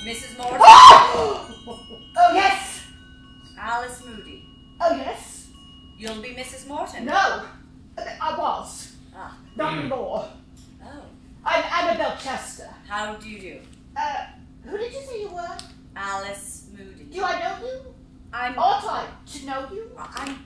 Mrs. Morton? Oh, yes. Alice Moody. Oh, yes. You'll be Mrs. Morton? No, I was. Not anymore. Oh. I'm Annabelle Chester. How do you do? Who did you say you were? Alice Moody. Do I know you? Ought I to know you?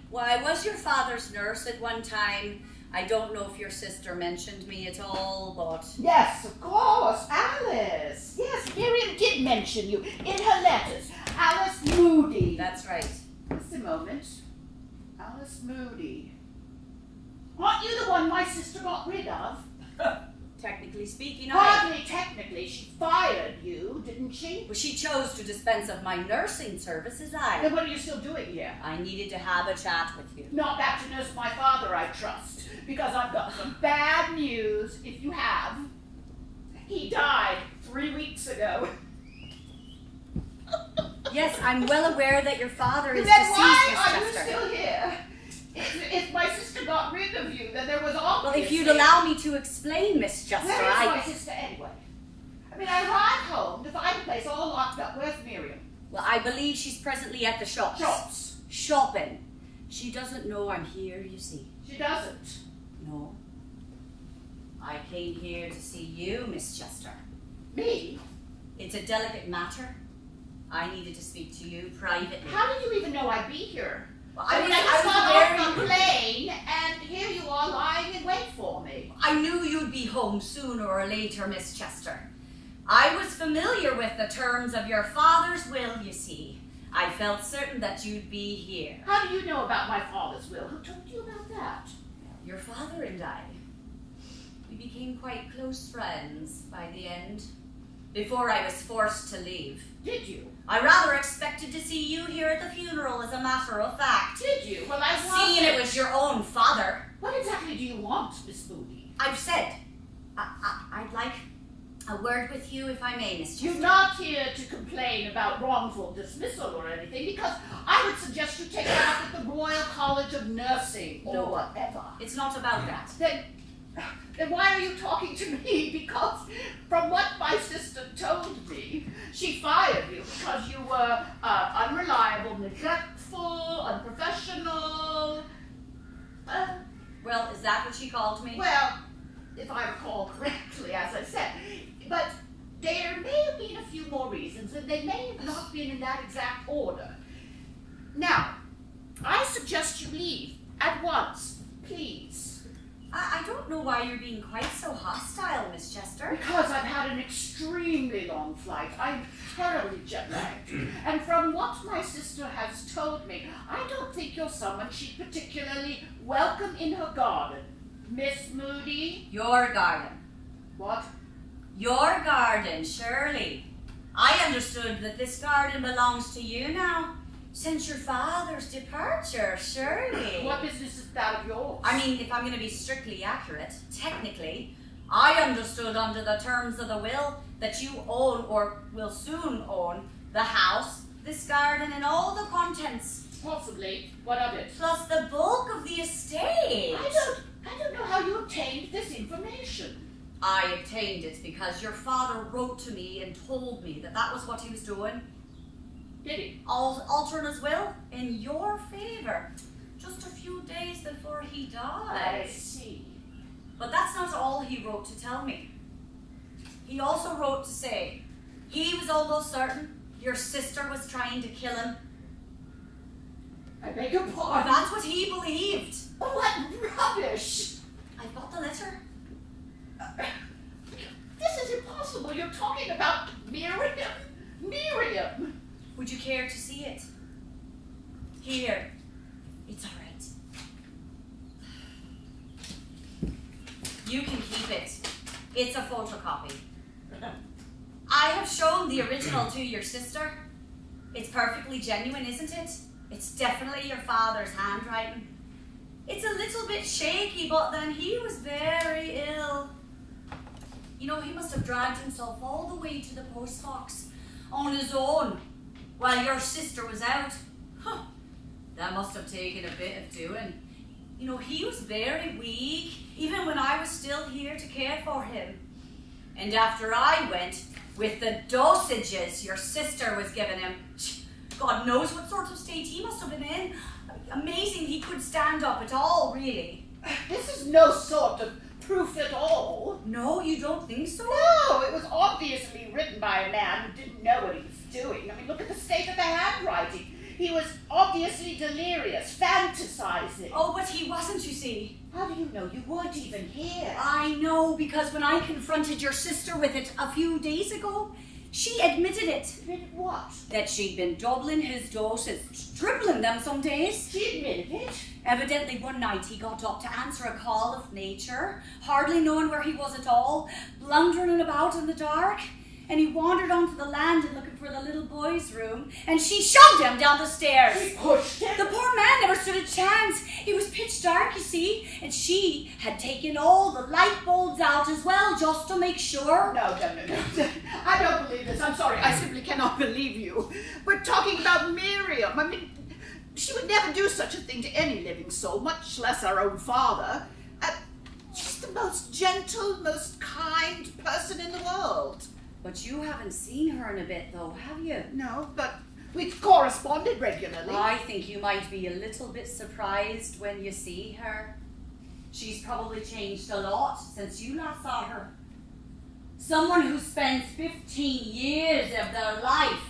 Well, I was your father's nurse at one time. I don't know if your sister mentioned me at all, but... Yes, of course, Alice. Yes, Miriam did mention you in her letters. Alice Moody. That's right. Just a moment. Alice Moody. Aren't you the one my sister got rid of? Technically speaking, Hardly technically. She fired you, didn't she? Well, she chose to dispense of my nursing services, Then what are you still doing here? I needed to have a chat with you. Not back to nurse my father, I trust. Because I've got some bad news, if you have. He died 3 weeks ago. Yes, I'm well aware that your father is Then deceased, why Miss are you Chester. still here? If my sister got rid of you, then there was obviously... Well, if you'd allow me to explain, Miss Chester, Where is my sister anyway? I mean, I arrived home to find the place all locked up. Where's Miriam? Well, I believe she's presently at the shops. Shops? Shopping. She doesn't know I'm here, you see. She doesn't. No. I came here to see you, Miss Chester. Me? It's a delicate matter. I needed to speak to you privately. How did you even know I'd be here? Well, I just got off the plane, and here you are lying in wait for me. I knew you'd be home sooner or later, Miss Chester. I was familiar with the terms of your father's will, you see. I felt certain that you'd be here. How do you know about my father's will? Who told you about that? Your father and I. We became quite close friends by the end, before I was forced to leave. Did you? I rather expected to see you here at the funeral, as a matter of fact. Did you? Well, I Seeing it was your own father. What exactly do you want, Miss Moody? I've said, I'd like a word with you, if I may, Miss Chester. You're not here to complain about wrongful dismissal or anything, because I would suggest you take it up at the Royal College of Nursing or whatever. It's not about that. Then why are you talking to me? Because from what my sister told me, she fired you because you were unreliable, neglectful, unprofessional. Well, is that what she called me? Well, if I recall correctly, as I said. But there may have been a few more reasons, and they may have not been in that exact order. Now, I suggest you leave at once, please. I don't know why you're being quite so hostile, Miss Chester. Because I've had an extremely long flight. I'm terribly jet-lagged. And from what my sister has told me, I don't think you're someone she'd particularly welcome in her garden. Miss Moody? Your garden. What? Your garden, surely. I understood that this garden belongs to you now. Since your father's departure, surely. What business is that of yours? I mean, if I'm going to be strictly accurate, technically, I understood under the terms of the will that you own, or will soon own, the house, this garden, and all the contents. Possibly. What of it? Plus the bulk of the estate. I don't know how you obtained this information. I obtained it because your father wrote to me and told me that that was what he was doing. Did he? Altering his will in your favor, just a few days before he died. I see. But that's not all he wrote to tell me. He also wrote to say he was almost certain your sister was trying to kill him. I beg your Or pardon. that's what he believed. Oh, what rubbish! I've got the letter. This is impossible. You're talking about Miriam. Miriam. Would you care to see it? Here. It's all right. You can keep it. It's a photocopy. I have shown the original to your sister. It's perfectly genuine, isn't it? It's definitely your father's handwriting. It's a little bit shaky, but then he was very ill. You know, he must have dragged himself all the way to the post box on his own while your sister was out. Huh. That must have taken a bit of doing. You know, he was very weak, even when I was still here to care for him. And after I went, with the dosages your sister was giving him, God knows what sort of state he must have been in. Amazing he could stand up at all, really. This is no sort of proof at all. No, you don't think so? No, it was obviously written by a man who didn't know what he was doing. I mean, look at the state of the handwriting. He was obviously delirious, fantasizing. Oh, but he wasn't, you see. How do you know? You weren't even here. I know, because when I confronted your sister with it a few days ago, she admitted it. Admitted what? That she'd been doubling his doses, tripling them some days. She admitted it? Evidently one night he got up to answer a call of nature, hardly knowing where he was at all, blundering about in the dark, and he wandered onto the landing looking for the little boy's room, and she shoved him down the stairs. She pushed him? The poor man never stood a chance. It was pitch dark, you see, and she had taken all the light bulbs out as well, just to make sure. No. I don't believe this. I'm sorry. I simply cannot believe you. We're talking about Miriam. I mean, she would never do such a thing to any living soul, much less our own father. She's the most gentle, most kind person in the world. But you haven't seen her in a bit, though, have you? No, but we've corresponded regularly. I think you might be a little bit surprised when you see her. She's probably changed a lot since you last saw her. Someone who spends 15 years of their life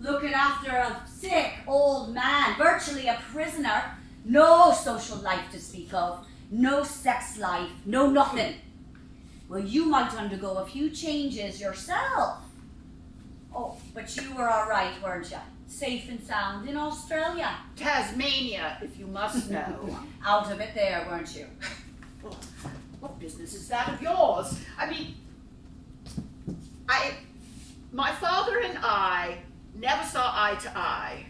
looking after a sick old man, virtually a prisoner, no social life to speak of, no sex life, no nothing. Well, you might undergo a few changes yourself. Oh, but you were all right, weren't you? Safe and sound in Australia. Tasmania, if you must know. Out of it there, weren't you? Well, what business is that of yours? I mean, my father and I never saw eye to eye.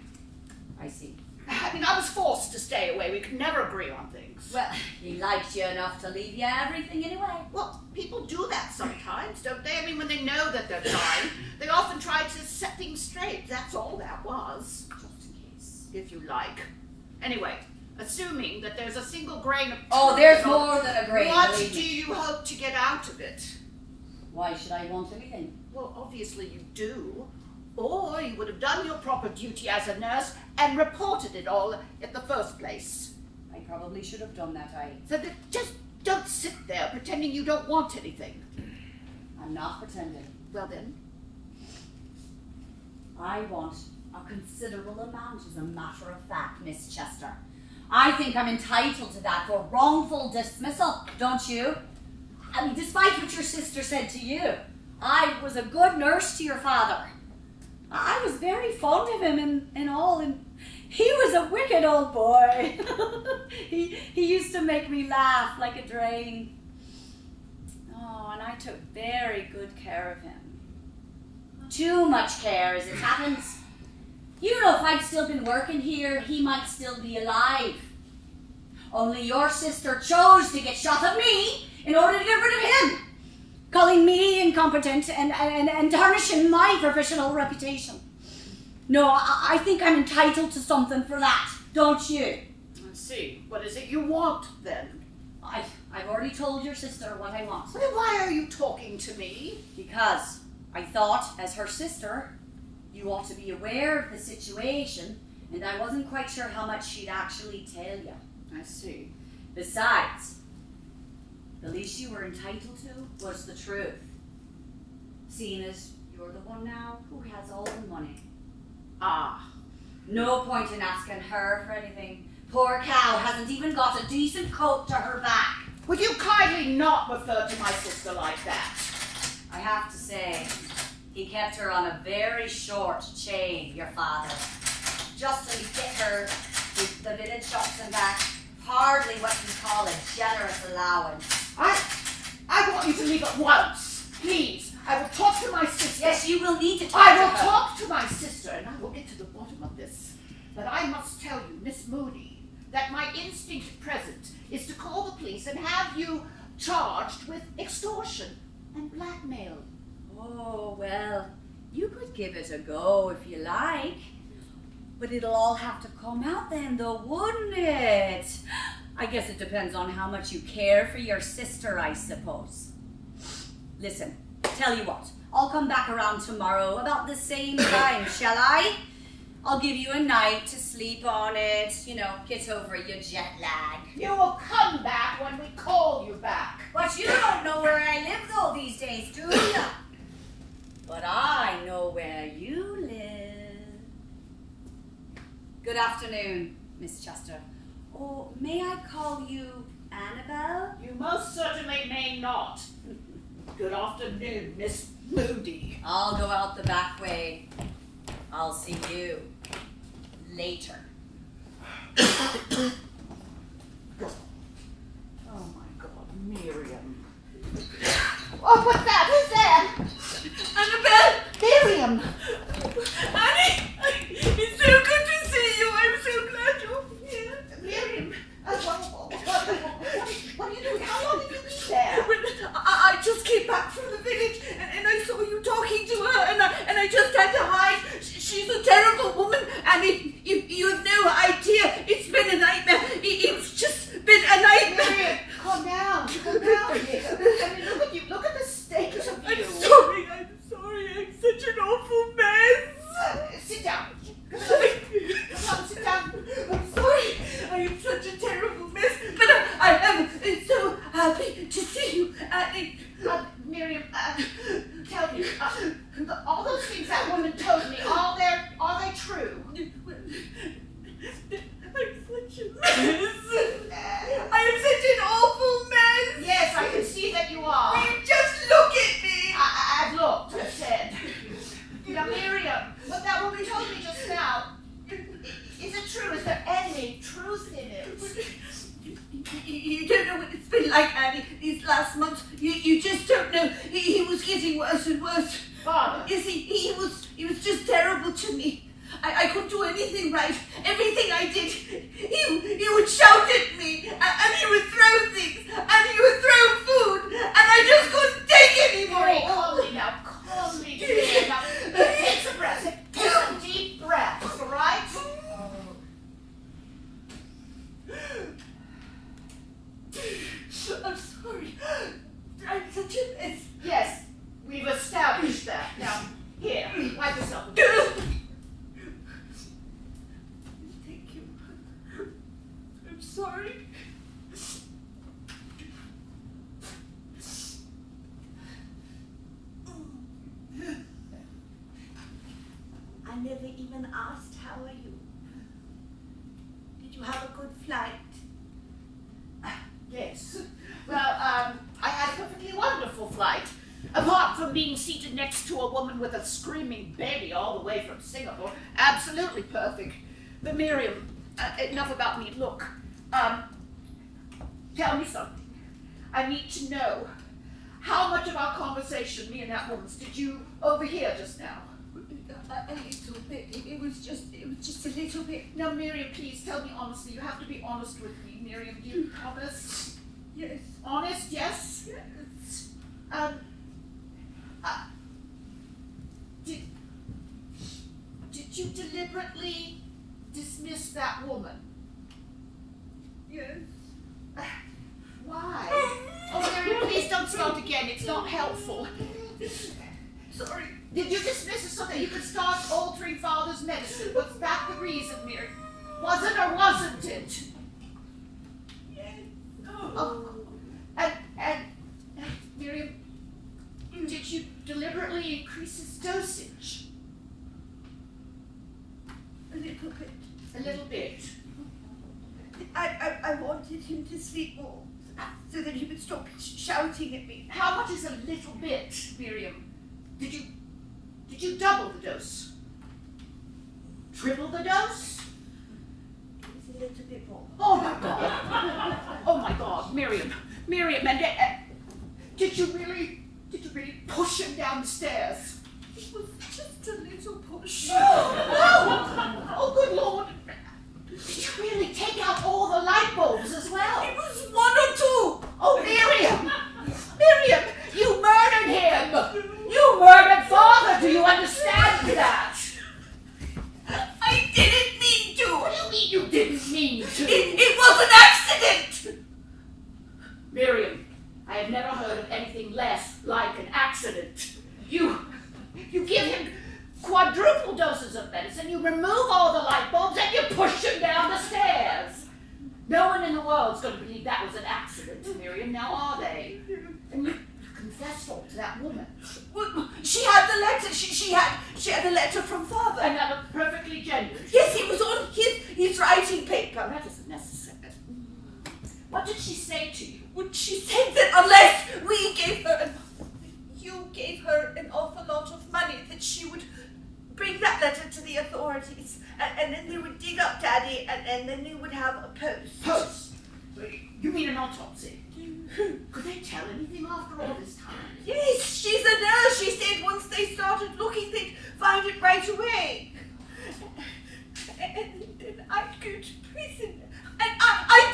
I see. I mean, I was forced to stay away. We could never agree on things. Well, he liked you enough to leave you everything anyway. Well, people do that sometimes, don't they? I mean, when they know that they're dying, they often try to set things straight. That's all that was. Just in case. If you like. Anyway, assuming that there's a single grain of... Oh, there's more than a grain. What do you hope to get out of it? Why should I want anything? Well, obviously you do. Or you would have done your proper duty as a nurse and reported it all in the first place. I probably should have done that, So that just don't sit there pretending you don't want anything. I'm not pretending. Well then. I want a considerable amount, as a matter of fact, Miss Chester. I think I'm entitled to that for wrongful dismissal, don't you? I mean, despite what your sister said to you, I was a good nurse to your father. I was very fond of him and all, and he was a wicked old boy. he used to make me laugh like a drain. Oh, and I took very good care of him. Too much care, as it happens. You know, if I'd still been working here, he might still be alive. Only your sister chose to get shot at me in order to get rid of him, calling me incompetent and tarnishing my professional reputation. No, I think I'm entitled to something for that, don't you? Let's see. What is it you want, then? I've already told your sister what I want. Well, why are you talking to me? Because I thought, as her sister, you ought to be aware of the situation, and I wasn't quite sure how much she'd actually tell you. I see. Besides, the least you were entitled to was the truth. Seeing as you're the one now who has all the money. Ah. No point in asking her for anything. Poor cow hasn't even got a decent coat to her back. Would you kindly not refer to my sister like that? I have to say, he kept her on a very short chain, your father. Just to get her to the village shops and back. Hardly what you call a generous allowance. I want you to leave at once. Please. I will talk to my sister. Yes, you will need to talk I to will her. talk to my sister and I will get to the bottom of this. But I must tell you, Miss Moody, that my instinct at present is to call the police and have you charged with extortion and blackmail. Oh, well, you could give it a go if you like. But it'll all have to come out then, though, wouldn't it? I guess it depends on how much you care for your sister, I suppose. Listen, tell you what. I'll come back around tomorrow about the same time, shall I? I'll give you a night to sleep on it, get over your jet lag. You will come back when we call you back. But you don't know where I live though these days, do you? But I know where you live. Good afternoon, Miss Chester. Or may I call you Annabelle? You most certainly may not. Good afternoon, Miss Moody. I'll go out the back way. I'll see you later. Oh my God, Miriam. Oh, what's that? Who's there? Annabelle! Miriam! Annie! It's so good to see you. I'm so glad you're here. Miriam! What are you doing? How long have you been there? I just came back from the village and I saw you talking to her and I just had to hide. She's a terrible woman and you have no idea. It's been a nightmare. It's just been a nightmare. Miriam, calm down. Calm down here. I mean, look at you. Look at the state of you. I'm sorry. I'm such an awful mess. Sit down. Come on, sit down. I'm sorry. I am such a terrible mess. But I am so happy to see you. Miriam, tell me, all those things that woman told me, are they true? I'm such a mess. I am such an awful mess. Yes, I can see that you are. Will you just look at me? I've looked, I said. Now, Miriam, what that woman told me just now, is it true? Is there any truth in it? You don't know what it's been like, Annie, these last months. You just don't know. He was getting worse and worse. Father? You see, he was just terrible to me. I couldn't do anything right. Everything I did, he would shout at me, and he would throw things, and he would throw food, and I just couldn't take anymore. Very calmly now, calmly, dear. Now, take some breaths. Take some deep breaths, all right? I'm sorry. I'm such a mess. Yes, we've established that. Now, here, wipe yourself. Thank you. I'm sorry. I never even asked how are you. Did you have a good flight? Yes. Well, I had a perfectly wonderful flight. Apart from being seated next to a woman with a screaming baby all the way from Singapore. Absolutely perfect. But Miriam, enough about me. Look, tell me something. I need to know how much of our conversation, me and that woman's, did you overhear just now? A little bit. It was just a little bit. Now, Miriam, please tell me honestly. You have to be honest with me, Miriam. Do you promise? Yes. Honest, yes? Yes. Did you deliberately dismiss that woman? Yes. Why? Oh, Miriam, please don't start again. It's not helpful. Sorry. Did you dismiss it so that you could start altering Father's medicine? Was that the reason, Miriam? Was it or wasn't it? Yes. Oh. And Miriam, did you deliberately increase his dosage? A little bit. A little bit. I wanted him to sleep more so that he would stop shouting at me. How much is a little bit, Miriam? Did you double the dose? Triple the dose? It was a little bit more. Oh my God! Oh my God, Miriam, and did you really push him down the stairs? It was just a little push. Oh, good Lord! Did you really take out all the light bulbs as well? It was one or two. Oh, Miriam, you murdered him! You murdered Father! Do you understand that? I didn't mean to. What do you mean you didn't mean to? It was an accident. Miriam, I have never heard of anything less like an accident. quadruple doses of medicine, you remove all the light bulbs, and you push him down the stairs. No one in the world's going to believe that was an accident, Miriam, now are they? And you confessed all to that woman. Well, she had the letter. She had a letter from Father. And that was perfectly genuine. Yes, it was on his writing paper. That isn't necessary. What did she say to you? Well, she said that unless we gave her you gave her an awful lot of money, that she would bring that letter to the authorities, and then they would dig up Daddy, and then they would have a post. Post? You mean an autopsy? Could they tell anything after all this time? Yes, she's a nurse. She said once they started looking, they'd find it right away. And then I'd go to prison. And I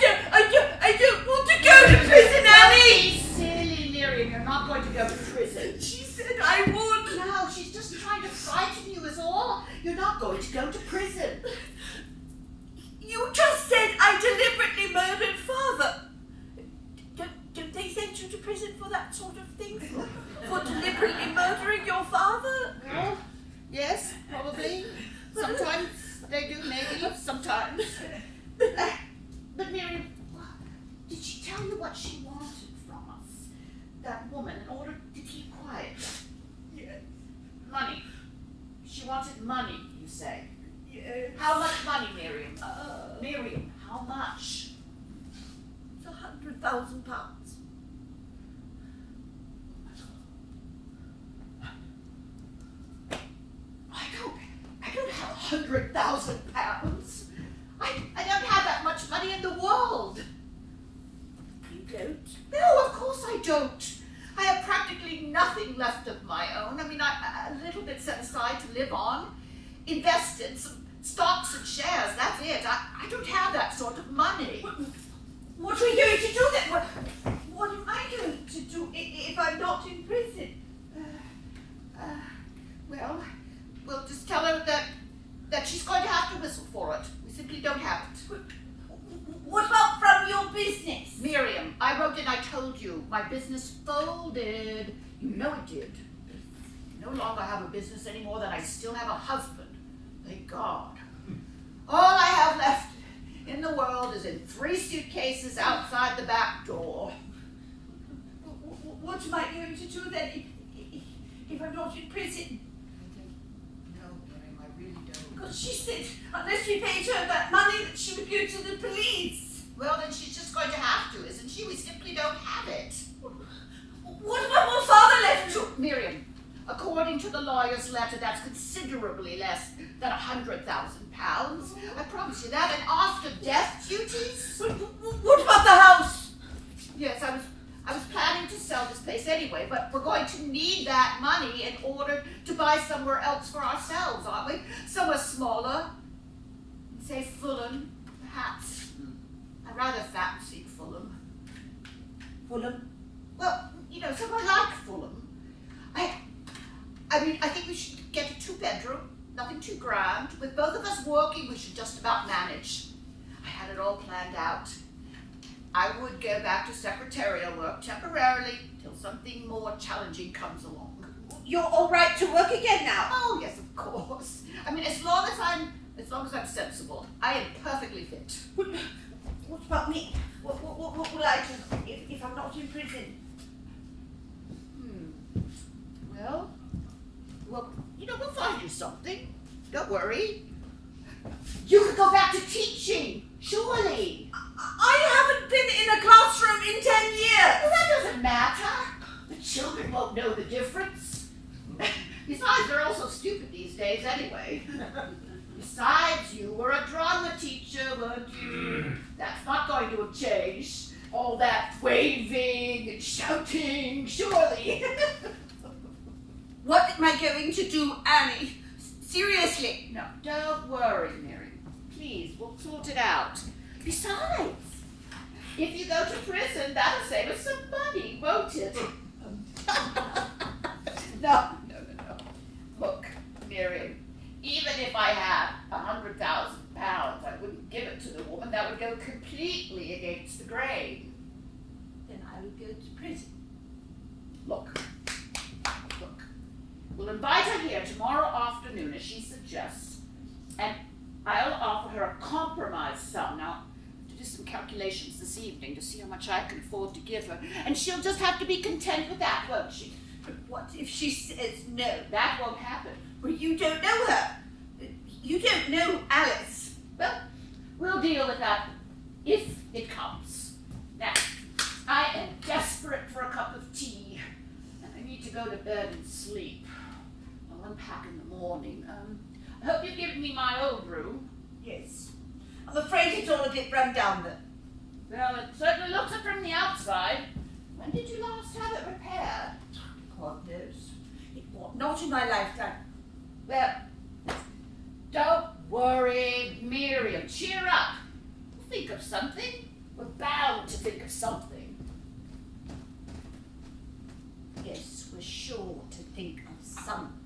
don't want to go to prison, Annie! Don't be silly, Miriam. You're not going to go to prison. She said I would. No, she's just trying to frighten you is all. You're not going to go to prison. You just said I deliberately murdered Father. Don't they send you to prison for that sort of thing? For deliberately murdering your father? Well, yes, probably. Sometimes they do, maybe. Sometimes. But Miriam, did she tell you what she wanted from us? That woman, in order to keep quiet? Yes. Money. She wanted money, you say? Yes. How much money, Miriam? Miriam, how much? It's £100,000. I don't have £100,000. I don't have that much money in the world. You don't? No, of course I don't. I have practically nothing left of my own. I mean, a little bit set aside to live on. Invested, some stocks and shares, that's it. I don't have that sort of money. What are you going to do then? What am I going to do if I'm not in prison? Well, we'll just tell her that she's going to have to whistle for it. We simply don't have it. What about from your business? Miriam, I wrote in, I told you, my business folded. You know it did. I no longer have a business any more than I still have a husband. Thank God. All I have left in the world is in 3 suitcases outside the back door. What am I going to do then if I'm not in prison? No, Miriam, I really don't. Because she said unless we paid her that money that she would go to the police. Well, then she's just going to have to, isn't she? We simply don't have it. What about what Father left to? Miriam, according to the lawyer's letter, that's considerably less than £100,000. I promise you that. And after death duties? What about the house? Yes, I was planning to sell this place anyway, but we're going to need that money in order to buy somewhere else for ourselves, aren't we? Somewhere smaller. Say Fulham, perhaps. I rather fancied Fulham. Fulham? Well, you know, somewhere like Fulham. I mean, I think we should get a 2-bedroom, nothing too grand. With both of us working, we should just about manage. I had it all planned out. I would go back to secretarial work temporarily till something more challenging comes along. You're all right to work again now? Oh, yes, of course. I mean, as long as I'm sensible, I am perfectly fit. What about me? What will I do if I'm not in prison? Well, you know, we'll find you something. Don't worry. You could go back to teaching, surely. I haven't been in a classroom in 10 years. Well, that doesn't matter. The children won't know the difference. Besides, they're all so stupid these days anyway. Besides, you were a drama teacher, weren't you? That's not going to have changed. All that waving and shouting, surely. What am I going to do, Annie? Seriously? No, don't worry, Mary. Please, we'll sort it out. Besides, if you go to prison, that'll save us some money, won't it? No. Look, Miriam, even if I had £100,000, I wouldn't give it to the woman. That would go completely against the grain. Then I will go to prison. Look. We'll invite her here tomorrow afternoon, as she suggests, and I'll offer her a compromise sum. Now, to do some calculations this evening to see how much I can afford to give her, and she'll just have to be content with that, won't she? But what if she says no? That won't happen. Well, you don't know her. You don't know Alice. Well, we'll deal with that if it comes. Now, I am desperate for a cup of tea, and I need to go to bed and sleep. I'll unpack in the morning. I hope you've given me my old room. Yes. I'm afraid it's all a bit run down though. Well, it certainly looks it from the outside. When did you last have it repaired? God knows. It was not in my lifetime. Well, don't worry, Miriam. Cheer up. We'll think of something. We're bound to think of something. Yes, we're sure to think of something.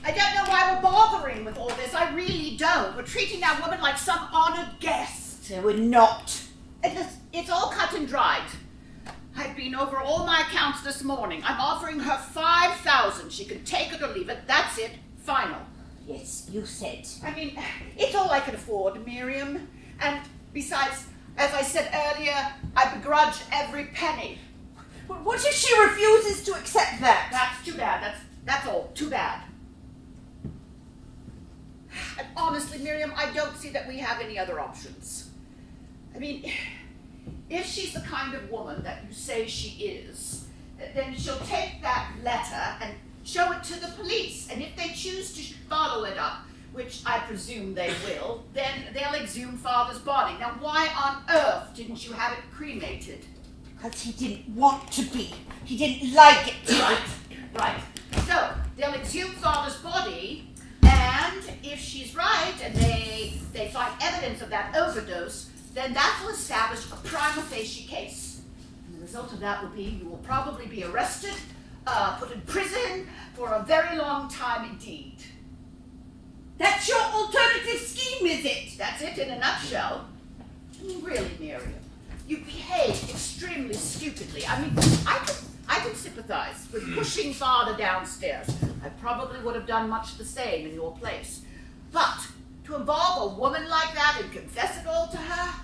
I don't know why we're bothering with all this. I really don't. We're treating that woman like some honored guest. So we're not. It's all cut and dried. I've been over all my accounts this morning. I'm offering her $5,000. She can take it or leave it. That's it. Final. Yes, you said. I mean, it's all I can afford, Miriam. And besides, as I said earlier, I begrudge every penny. But what if she refuses to accept that? That's too bad. That's all. Too bad. And honestly, Miriam, I don't see that we have any other options. I mean, if she's the kind of woman that you say she is, then she'll take that letter and show it to the police. And if they choose to follow it up, which I presume they will, then they'll exhume Father's body. Now, why on earth didn't you have it cremated? Because he didn't want to be. He didn't like it. Right. So, they'll exhume Father's body, and if she's right, and they find evidence of that overdose, then that will establish a prima facie case. And the result of that will be you will probably be arrested, put in prison for a very long time indeed. That's your alternative scheme, is it? That's it in a nutshell. I mean, really, Miriam, you behaved extremely stupidly. I mean, I can sympathize with pushing Father downstairs. I probably would have done much the same in your place. But to involve a woman like that and confess it all to her?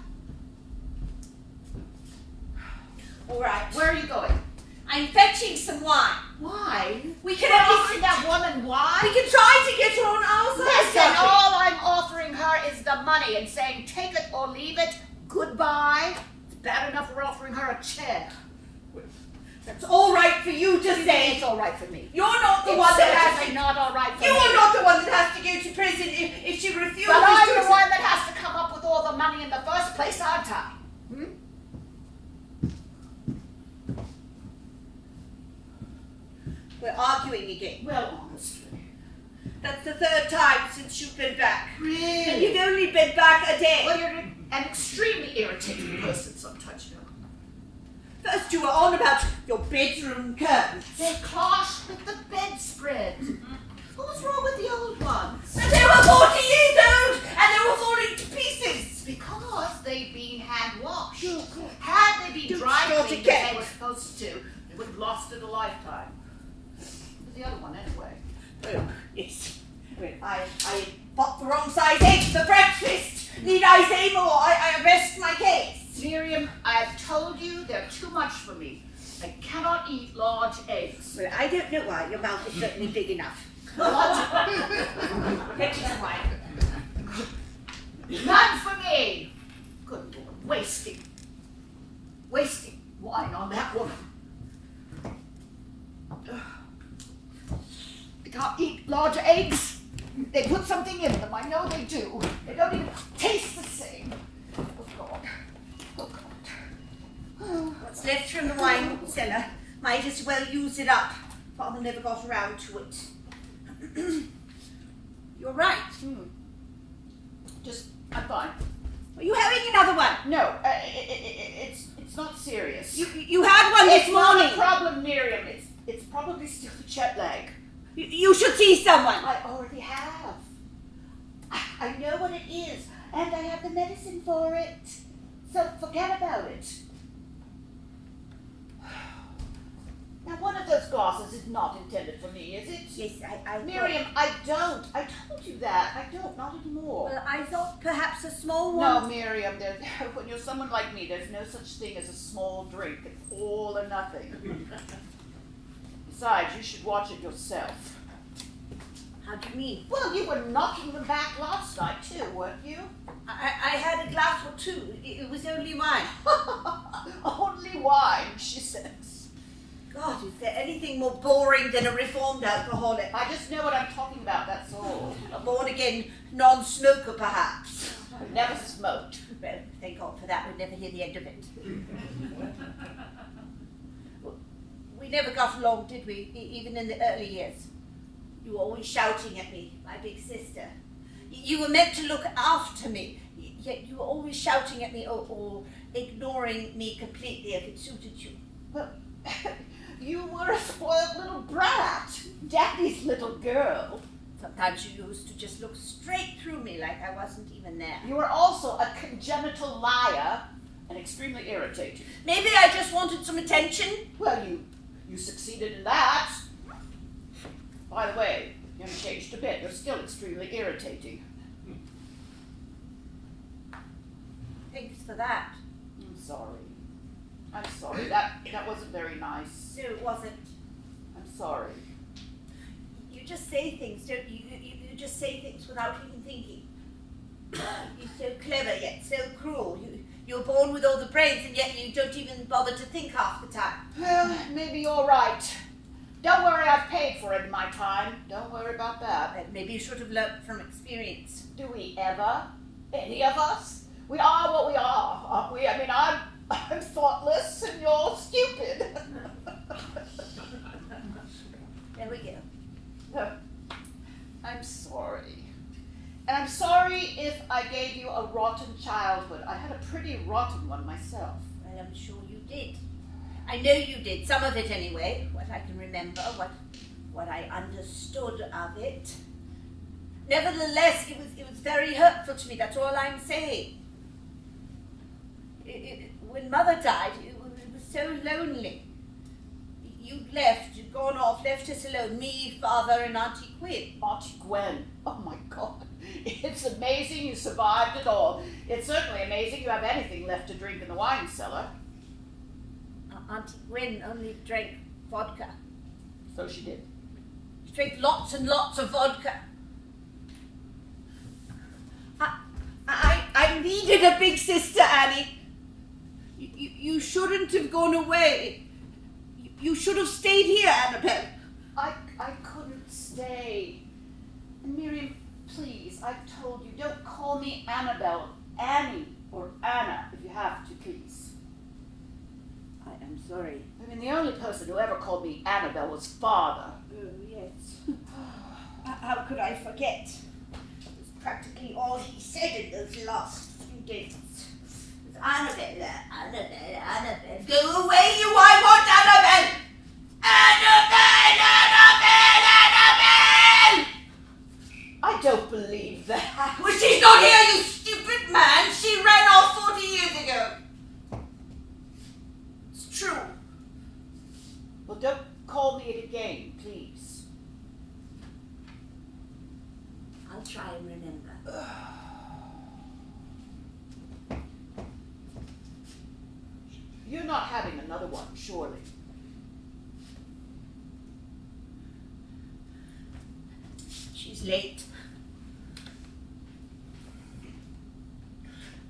All right. Where are you going? I'm fetching some wine. Wine? We can You're at least- offering that woman wine? We can try to get her on our side. Listen, all I'm offering her is the money and saying take it or leave it. Goodbye. It's bad enough we're offering her a chair. It's all right for you to say. It's all right for me. You're not the It's one that has certainly to. not all right for You me. are not the one that has to go to prison if she refuses But I'm to. the one that has to come up with all the money in the first place, aren't I? We're arguing again. Well, honestly. That's the third time since you've been back. And Really? you've only been back a day. Well, you're an extremely irritating person sometimes, you know. First you were on about your bedroom curtains. They clash with the bedspread. What was wrong with the old ones? And they were 40 years old and they were falling to pieces. Because they've been hand washed. Oh, God. Had they been Don't dry start cleaned again. as they were supposed to, they would have lasted a lifetime. Where's the other one anyway? Oh, yes. Well, I bought the wrong size eggs for breakfast. Need I say more? I rest my case. Miriam, I've told you they're too much for me. I cannot eat large eggs. Well, I don't know why. Your mouth is certainly big enough. Get you some wine. None for me. Good Lord, wasting wine on that woman. They can't eat larger eggs. They put something in them. I know they do. They don't even taste the same. Oh God. Oh God. What's left from the wine cellar, might as well use it up. Father never got around to it. You're right. I'm fine. Are you having another one? No, it's not serious. You had one this It's not morning. a problem, Miriam. It's probably still the jet lag. You should see someone. I already have. I know what it is, and I have the medicine for it. So forget about it. Now, one of those glasses is not intended for me, is it? Yes, I Miriam, I don't. I told you that. I don't. Not anymore. Well, I thought perhaps a small one. No, Miriam, when you're someone like me, there's no such thing as a small drink. It's all or nothing. Besides, you should watch it yourself. How do you mean? Well, you were knocking them back last night, too, weren't you? I had a glass or two. It was only wine. Only wine, she says. God, is there anything more boring than a reformed alcoholic? I just know what I'm talking about, that's all. A born-again non-smoker, perhaps. I've never smoked. Well, thank God for that. We'd never hear the end of it. We never got along, did we? Even in the early years. You were always shouting at me, my big sister. You were meant to look after me, yet you were always shouting at me or ignoring me completely if it suited you. Well, you were a spoiled little brat. Daddy's little girl. Sometimes you used to just look straight through me like I wasn't even there. You were also a congenital liar and extremely irritating. Maybe I just wanted some attention. Well, you succeeded in that. By the way, you haven't changed a bit. You're still extremely irritating. Thanks for that. I'm sorry. I'm sorry. That wasn't very nice. No, it wasn't. I'm sorry. You just say things, don't you? You just say things without even thinking. You're so clever yet so cruel. You're born with all the brains and yet you don't even bother to think half the time. Well, maybe you're right. Don't worry, I've paid for it in my time. Don't worry about that. Maybe you should have learnt from experience. Do we ever? Any of us? We are what we are, aren't we? I mean, I'm thoughtless and you're stupid. There we go. I'm sorry. And I'm sorry if I gave you a rotten childhood. I had a pretty rotten one myself. Well, I'm sure you did. I know you did, some of it anyway, what I can remember, what I understood of it. Nevertheless, it was very hurtful to me, that's all I'm saying. When Mother died, it was so lonely. You'd left, you'd gone off, left us alone, me, Father, and Auntie Gwen. Auntie Gwen, oh my God. It's amazing you survived it all. It's certainly amazing you have anything left to drink in the wine cellar. Auntie Gwen only drank vodka. So she did. She drank lots and lots of vodka. I needed a big sister, Annie. You shouldn't have gone away. You should have stayed here, Annabelle. I couldn't stay. And Miriam, please, I've told you, don't call me Annabelle, Annie, or Anna, if you have to, please. I am sorry. I mean, the only person who ever called me Annabelle was Father. Oh, yes. How could I forget? It was practically all he said in those last few days. It was Annabelle, Annabelle, Annabelle. Go away, you! I want Annabelle! Annabelle, Annabelle, Annabelle! I don't believe that. Well, she's not here, you stupid man! She ran off 40 years ago! It's true. Well, don't call me it again, please. I'll try and remember. You're not having another one, surely. She's late.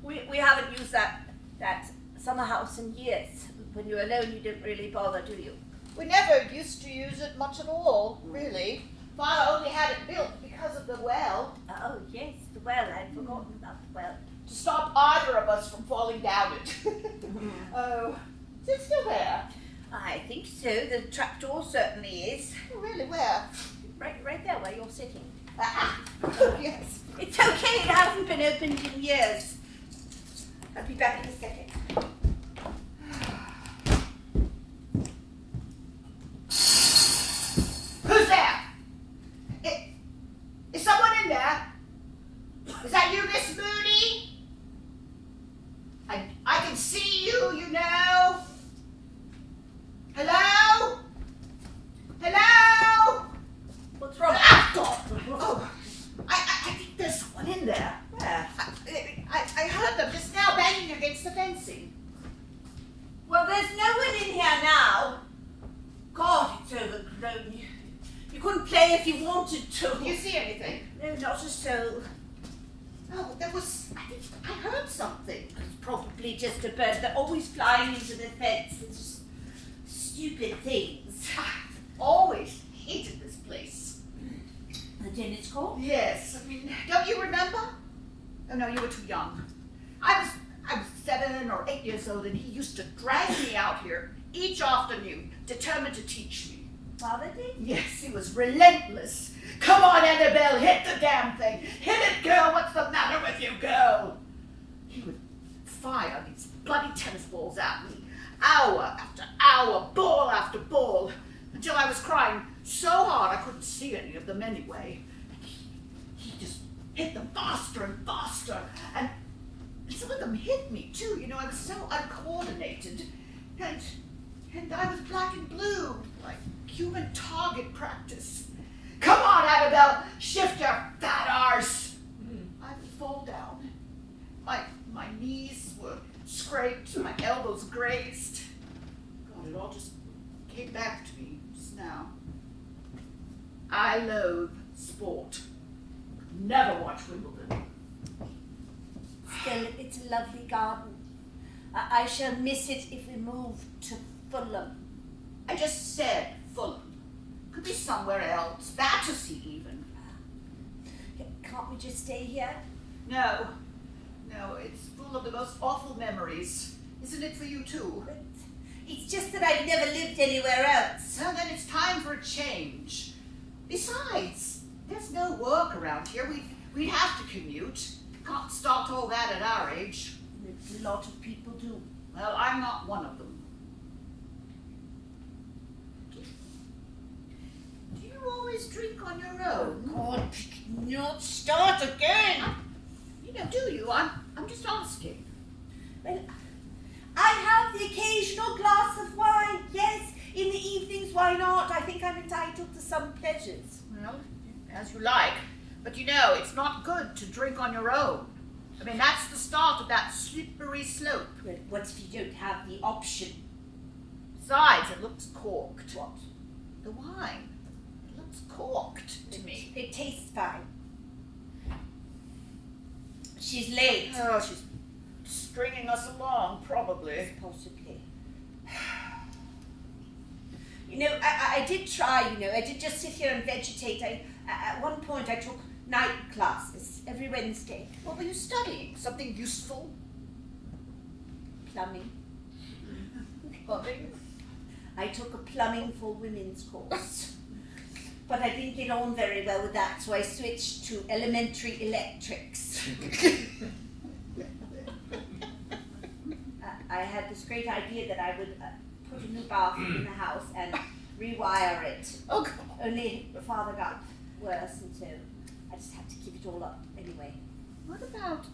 We haven't used that summer house in years. When you're alone, you don't really bother, do you? We never used to use it much at all, really. Father only had it built because of the well. Oh, yes, the well. I'd forgotten about the well. To stop either of us from falling down it. Oh, is it still there? I think so. The trapdoor certainly is. Oh, really, where? Right there where you're sitting. Oh, yes. It's okay. It hasn't been opened in years. I'll be back in a second. Is that you, Miss Moody? I can see you, you know. Hello? Hello? What's wrong? Ah, God! Oh, I think there's someone in there. Where? I heard them just now banging against the fencing. Well, there's no one in here now. God, it's overgrown. You couldn't play if you wanted to. Do you see anything? No, not a soul. Oh, there was. I heard something. It's probably just a bird. They're always flying into the fence. It's just stupid things. I've always hated this place. The tennis court? Yes, I mean, don't you remember? Oh no, you were too young. I was 7 or 8 years old, and he used to drag me out here each afternoon, determined to teach me. Father did? Yes, he was relentless. Come on, Annabelle, hit the damn thing. Hit it, girl. What's the matter with you, girl? He would fire these bloody tennis balls at me, hour after hour, ball after ball, until I was crying so hard I couldn't see any of them anyway. He just hit them faster and faster, and some of them hit me too. You know, I was so uncoordinated, and I was black and blue, like human target practice. Come on, Annabelle, shift your fat arse. I would fall down. My knees were scraped, my elbows grazed. God, it all just came back to me just now. I loathe sport. Never watch Wimbledon. Still, it's a lovely garden. I shall miss it if we move to Fulham. I just said Fulham. Could be somewhere else. Battersea even. Can't we just stay here? No, it's full of the most awful memories. Isn't it for you too? But it's just that I've never lived anywhere else. Well, then it's time for a change. Besides, there's no work around here. We'd have to commute. Can't start all that at our age. A lot of people do. Well, I'm not one of them. Do you always drink on your own? God, not start again. You know, do you? I'm just asking. Well, I have the occasional glass of wine, yes. In the evenings, why not? I think I'm entitled to some pleasures. Well, as you like. But you know, it's not good to drink on your own. I mean, that's the start of that slippery slope. Well, what if you don't have the option? Besides, it looks corked. What? The wine. It looks corked to me. It tastes fine. She's late. Oh, she's stringing us along, probably. Possibly. You know, I did try, I did just sit here and vegetate. At one point I took night classes every Wednesday. What were you studying? Something useful? Plumbing. Plumbing? I took a plumbing for women's course. But I didn't get on very well with that, so I switched to elementary electrics. I had this great idea that I would put a new bathroom in the house and rewire it. Oh, God. Only Father got worse, and so I just had to give it all up anyway. What about,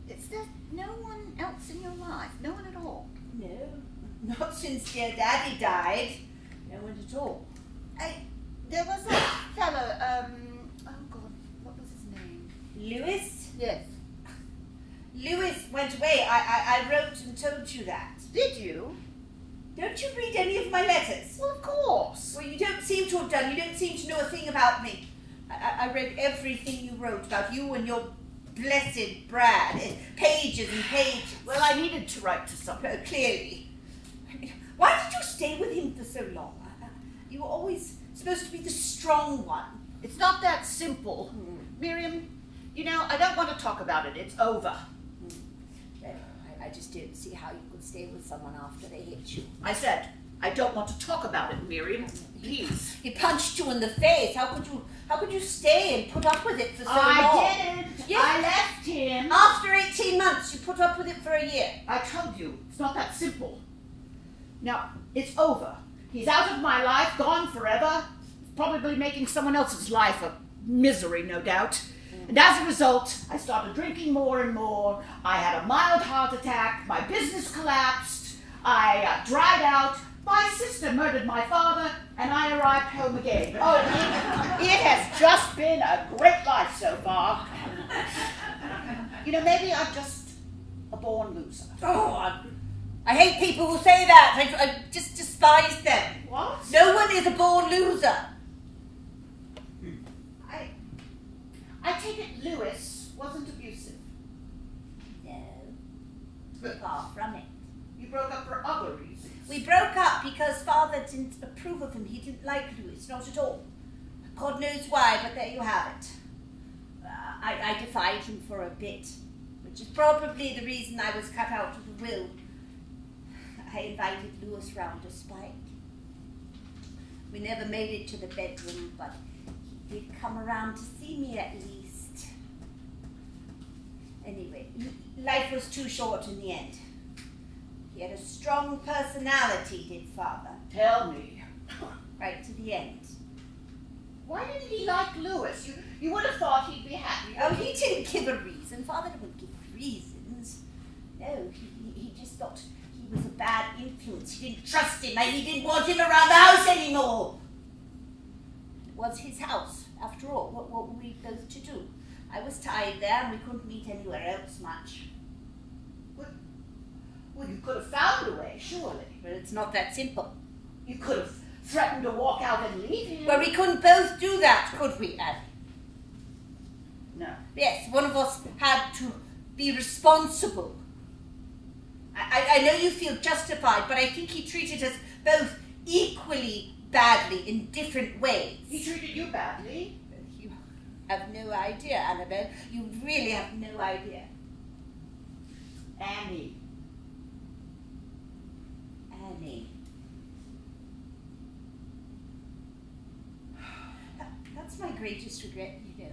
is there no one else in your life? No one at all? No, not since dear Daddy died. No one at all. There was a fellow, oh God, what was his name? Lewis? Yes. Lewis went away. I wrote and told you that. Did you? Don't you read any of my letters? Well, of course. Well, you don't seem to have done. You don't seem to know a thing about me. I read everything you wrote about you and your blessed Brad. Pages and pages. Well, I needed to write to someone. Clearly. Why did you stay with him for so long? You were always supposed to be the strong one. It's not that simple. Miriam, you know, I don't want to talk about it. It's over. Well, I just don't see how you could stay with someone after they hit you. I said, I don't want to talk about it, Miriam. Please. He punched you in the face. How could you stay and put up with it for so long? I didn't. Yes. I left him. After 18 months, you put up with it for a year. I told you, it's not that simple. Now, it's over. He's out of my life, gone forever. He's probably making someone else's life a misery, no doubt. And as a result, I started drinking more and more. I had a mild heart attack. My business collapsed. I dried out. My sister murdered my father, and I arrived home again. Oh, it has just been a great life so far. You know, maybe I'm just a born loser. Oh, I hate people who say that. I just despise them. What? No one is a born loser. I take it Lewis wasn't abusive. No, far from it. You broke up for other reasons. We broke up because Father didn't approve of him. He didn't like Louis, not at all. God knows why, but there you have it. I defied him for a bit, which is probably the reason I was cut out of the will. I invited Louis round to spite. We never made it to the bedroom, but he did come around to see me at least. Anyway, life was too short in the end. He had a strong personality, did Father. Tell me. Right to the end. Why didn't he like Lewis? You would have thought he'd be happy. Oh, he didn't give a reason. Father didn't give reasons. No, he just thought he was a bad influence. He didn't trust him, and he didn't want him around the house anymore. It was his house, after all. What were we both to do? I was tied there, and we couldn't meet anywhere else much. Well, you could have found a way, surely. But it's not that simple. You could have threatened to walk out and leave him. Well, we couldn't both do that, could we, Annie? No. Yes, one of us had to be responsible. I know you feel justified, but I think he treated us both equally badly in different ways. He treated you badly. You have no idea, Annabelle. You really have no idea. Annie. That's my greatest regret, you know.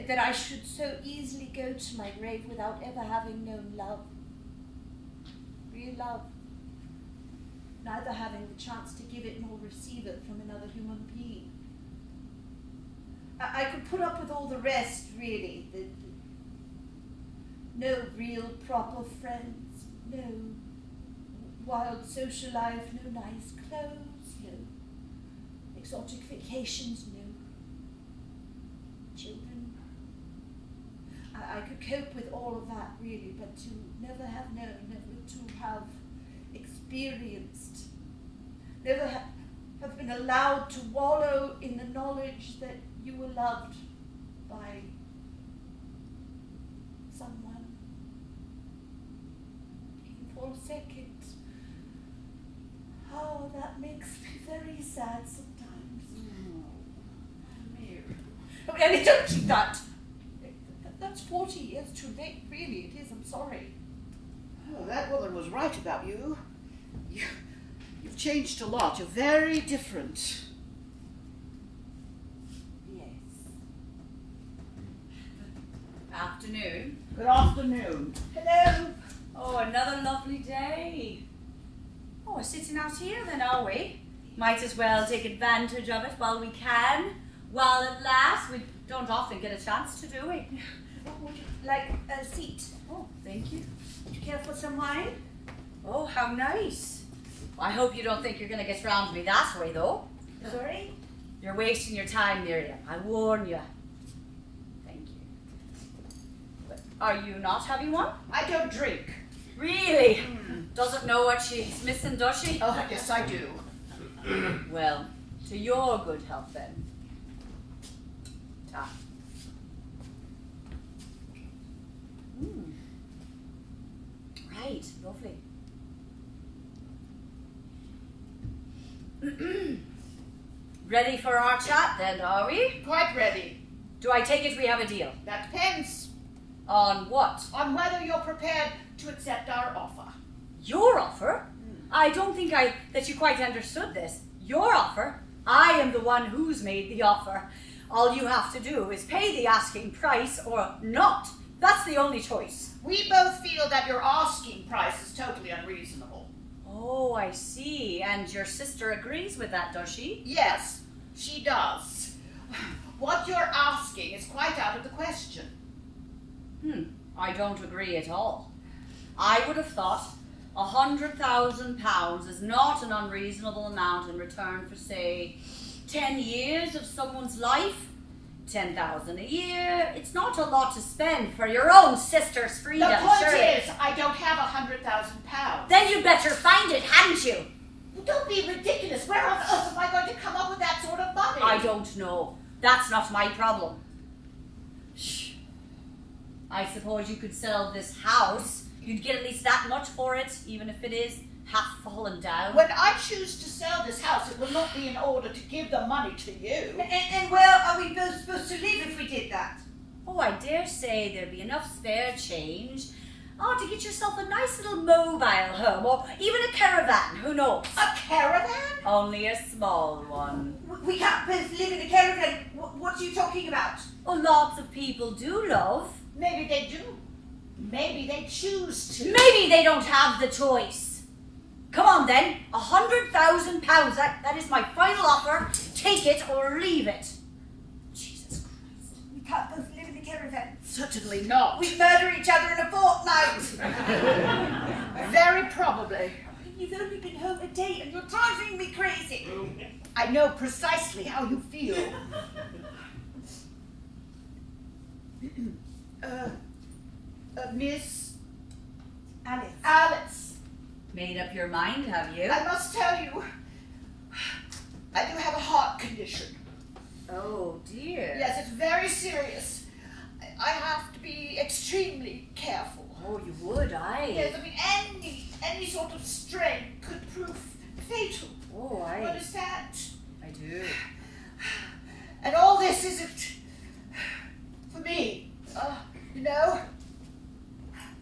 That I should so easily go to my grave without ever having known love. Real love. Neither having the chance to give it nor receive it from another human being. I could put up with all the rest, really. No real proper friends, no wild social life, no nice clothes, no exotic vacations, no children. I could cope with all of that, really, but to never have known, never to have experienced, never have been allowed to wallow in the knowledge that you were loved by someone, even for a second. Oh, that makes me very sad sometimes. Oh, Ellie, don't do that. That's 40 years too late, really. It is. I'm sorry. Oh, that woman was right about you. You've changed a lot. You're very different. Yes. Afternoon. Good afternoon. Hello. Oh, another lovely day. Oh, we're sitting out here then, are we? Might as well take advantage of it while we can. While it lasts. We don't often get a chance to, do we? Would you like a seat? Oh, thank you. Would you care for some wine? Oh, how nice. I hope you don't think you're going to get round to me that way, though. Sorry? You're wasting your time, Miriam. I warn you. Thank you. But are you not having one? I don't drink. Really? Doesn't know what she's missing, does she? Oh, yes, I do. Well, to your good health then. Ta. Right, lovely. Ready for our chat then, are we? Quite ready. Do I take it we have a deal? That depends On what? on whether you're prepared to accept our offer. Your offer? I don't think that you quite understood this. Your offer? I am the one who's made the offer. All you have to do is pay the asking price or not. That's the only choice. We both feel that your asking price is totally unreasonable. Oh, I see. And your sister agrees with that, does she? Yes, she does. what you're asking is quite out of the question. I don't agree at all. I would have thought £100,000 is not an unreasonable amount in return for, say, 10 years of someone's life. 10,000 a year. It's not a lot to spend for your own sister's freedom. The point surely. is, I don't have £100,000. Then you'd better find it, hadn't you? Well, don't be ridiculous. Where on earth am I going to come up with that sort of money? I don't know. That's not my problem. Shh. I suppose you could sell this house. You'd get at least that much for it, even if it is half fallen down. When I choose to sell this house, it will not be in order to give the money to you. And where are we both supposed to live if we did that? Oh, I dare say there'd be enough spare change. Oh, to get yourself a nice little mobile home, or even a caravan, who knows? A caravan? Only a small one. We can't both live in a caravan. What are you talking about? Oh, lots of people do, love. Maybe they do. Maybe they choose to. Maybe they don't have the choice. Come on then, £100,000. That is my final offer. Take it or leave it. Jesus Christ. We can't both live in a caravan. Certainly not. We'd murder each other in a fortnight. Very probably. You've only been home a day and you're driving me crazy. I know precisely how you feel. Miss Alice. Made up your mind, have you? I must tell you, I do have a heart condition. Oh dear. Yes, it's very serious. I have to be extremely careful. Oh, you would, Yes, I mean, any sort of strain could prove fatal. Oh, You understand? I do. And all this isn't for me, you know?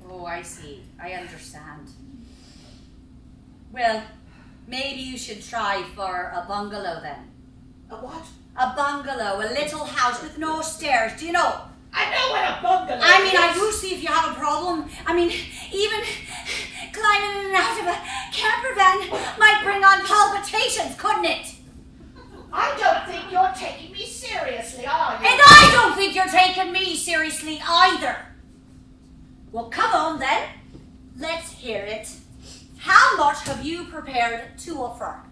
Oh, I see. I understand. Well, maybe you should try for a bungalow then. A what? A bungalow, a little house with no stairs. Do you know? I know what a bungalow I mean, is. I do see if you have a problem. I mean, even climbing in and out of a camper van might bring on palpitations, couldn't it? I don't think you're taking me seriously, are you? And I don't think you're taking me seriously either. Well, come on then. Let's hear it. How much have you prepared to offer?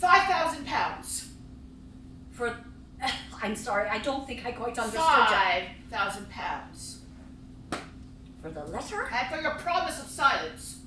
£5,000. For, I'm sorry, I don't think I quite understood you. £5,000. For the letter? And for your promise of silence.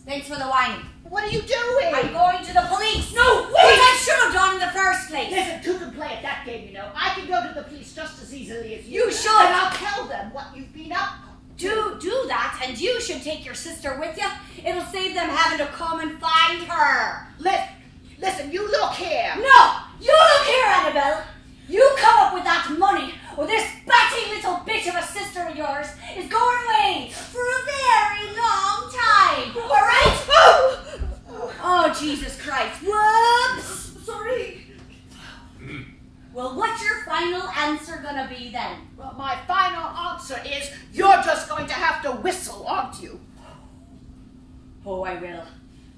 Thanks for the wine. What are you doing? I'm going to the police. No, Which wait! I should have done in the first place. Listen, two can play at that game, you know. I can go to the police just as easily as you. You should. And I'll tell them what you've been up to. Do that, and you should take your sister with you. It'll save them having to come and find her. Listen, you look here. No, you look here, Annabelle. You come up with that money, or this batty little bitch of a sister of yours is going away for a very long time. All right? Oh, Jesus Christ. Whoops. Sorry. Well, what's your final answer gonna be then? Well, my final answer is you're just going to have to whistle, aren't you? Oh, I will.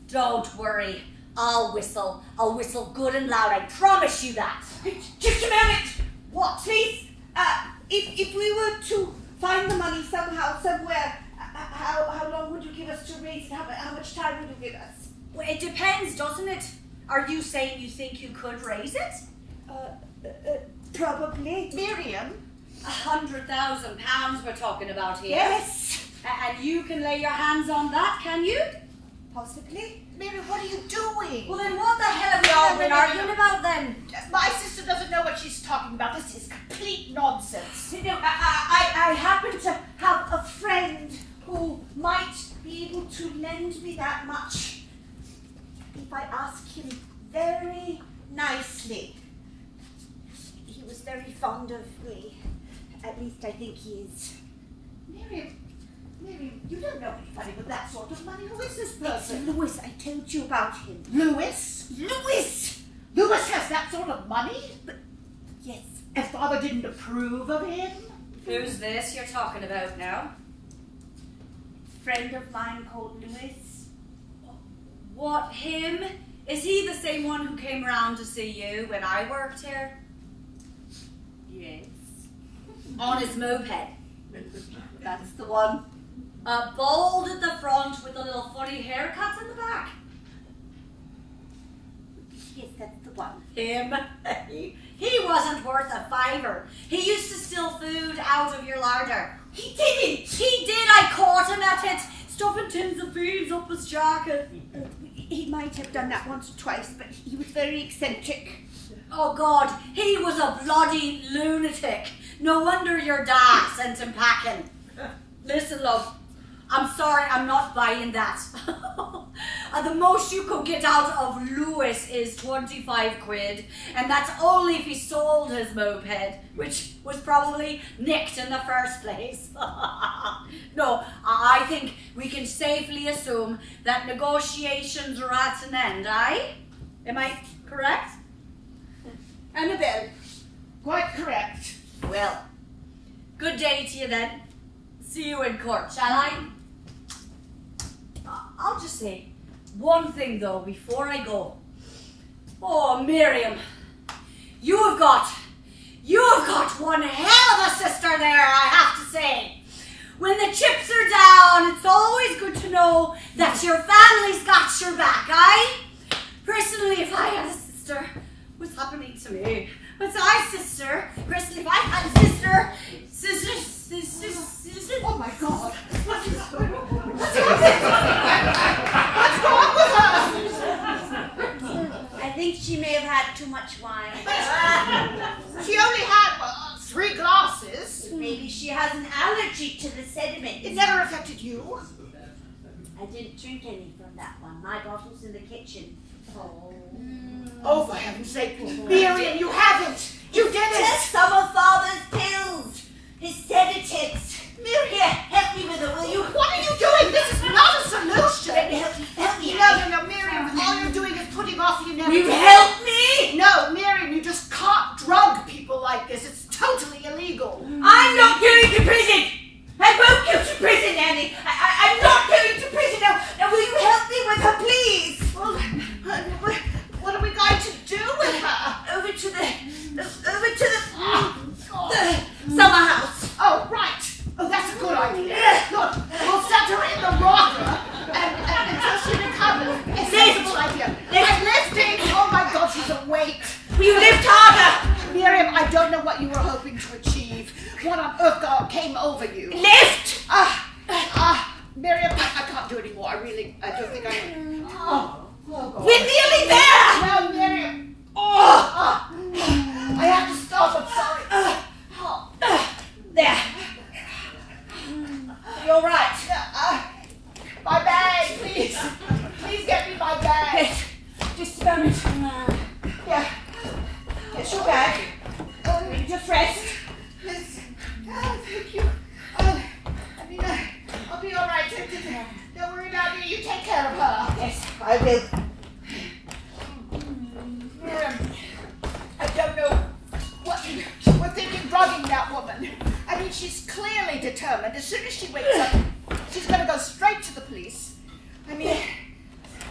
Don't worry. I'll whistle. I'll whistle good and loud. I promise you that. Just a minute. What? Please, if we were to find the money somehow, somewhere, how long would you give us to raise it? How much time would you give us? Well, it depends, doesn't it? Are you saying you think you could raise it? Probably. Miriam? £100,000 we're talking about here. Yes. And you can lay your hands on that, can you? Possibly. Miriam, what are you doing? Well, then what the hell have you all been arguing about then? My sister doesn't know what she's talking about. This is complete nonsense. You know, I happen to have a friend who might be able to lend me that much if I ask him very nicely. He was very fond of me. At least I think he is. Miriam, you don't know anybody with that sort of money. Who is this person? Louis, I told you about him. Louis? Louis has that sort of money? Yes. And father didn't approve of him? Who's this you're talking about now? Friend of mine called Louis. What, him? Is he the same one who came around to see you when I worked here? Yes. On his moped. That's the one. Bald at the front with a little funny haircut in the back. Yes, that's the one. Him. He wasn't worth a fiver. He used to steal food out of your larder. He didn't! He did, I caught him at it, stuffing tins of beans up his jacket. He might have done that once or twice, but he was very eccentric. Oh God, he was a bloody lunatic. No wonder your dad sent him packing. Listen, love, I'm sorry, I'm not buying that. The most you could get out of Lewis is 25 quid, and that's only if he sold his moped, which was probably nicked in the first place. No, I think we can safely assume that negotiations are at an end, aye? Am I correct? Annabelle. Quite correct. Well, good day to you then. See you in court, shall I? I'll just say one thing though before I go. Oh, Miriam, you have got one hell of a sister there, I have to say. When the chips are down, it's always good to know that your family's got your back, aye? Personally, if I had a sister, what's happening to me? What's my sister? Personally, if I had a sister. Oh my God. What is going on? What's wrong with her? I think she may have had too much wine. She only had 3 glasses. Maybe she has an allergy to the sediment. It never affected you. I didn't drink any from that one. My bottle's in the kitchen. Oh, for heaven's sake. Miriam, you haven't. You didn't. Just some of Father's pills. His sedatives. Here, help me with it, will you? What are you doing? This is not a solution. Help me. No, Miriam. All you're doing is putting off the inevitable. You help me? No, Miriam, you just can't drug people like this. It's totally illegal. I'm not going to prison. I won't go to prison, Annie. I'm not going to prison. Now, will you help me with her, please? Well, what are we going to do with her? Over to the God. summer house. Oh, right. Oh, that's a good idea. Look, we'll set her in the rocker and until she recovers. It's a sensible idea. I'm lifting. Oh my God, she's awake. Will you lift harder? Miriam, I don't know what you were hoping to achieve. What on earth came over you? Lift! Miriam, I can't do anymore. I don't think I can. We're nearly there! No, Miriam. I have to stop. I'm sorry. There. You're right. My bag, please. Please get me my bag. Yes. Just a moment. Yeah. Here's your bag. You just rest. Yes. Thank you. I'll be all right. Don't worry about me. You take care of her. Yes, I will. Miriam, I don't know what you were thinking drugging that woman. I mean, she's clearly determined. As soon as she wakes up, she's going to go straight to the police. I mean,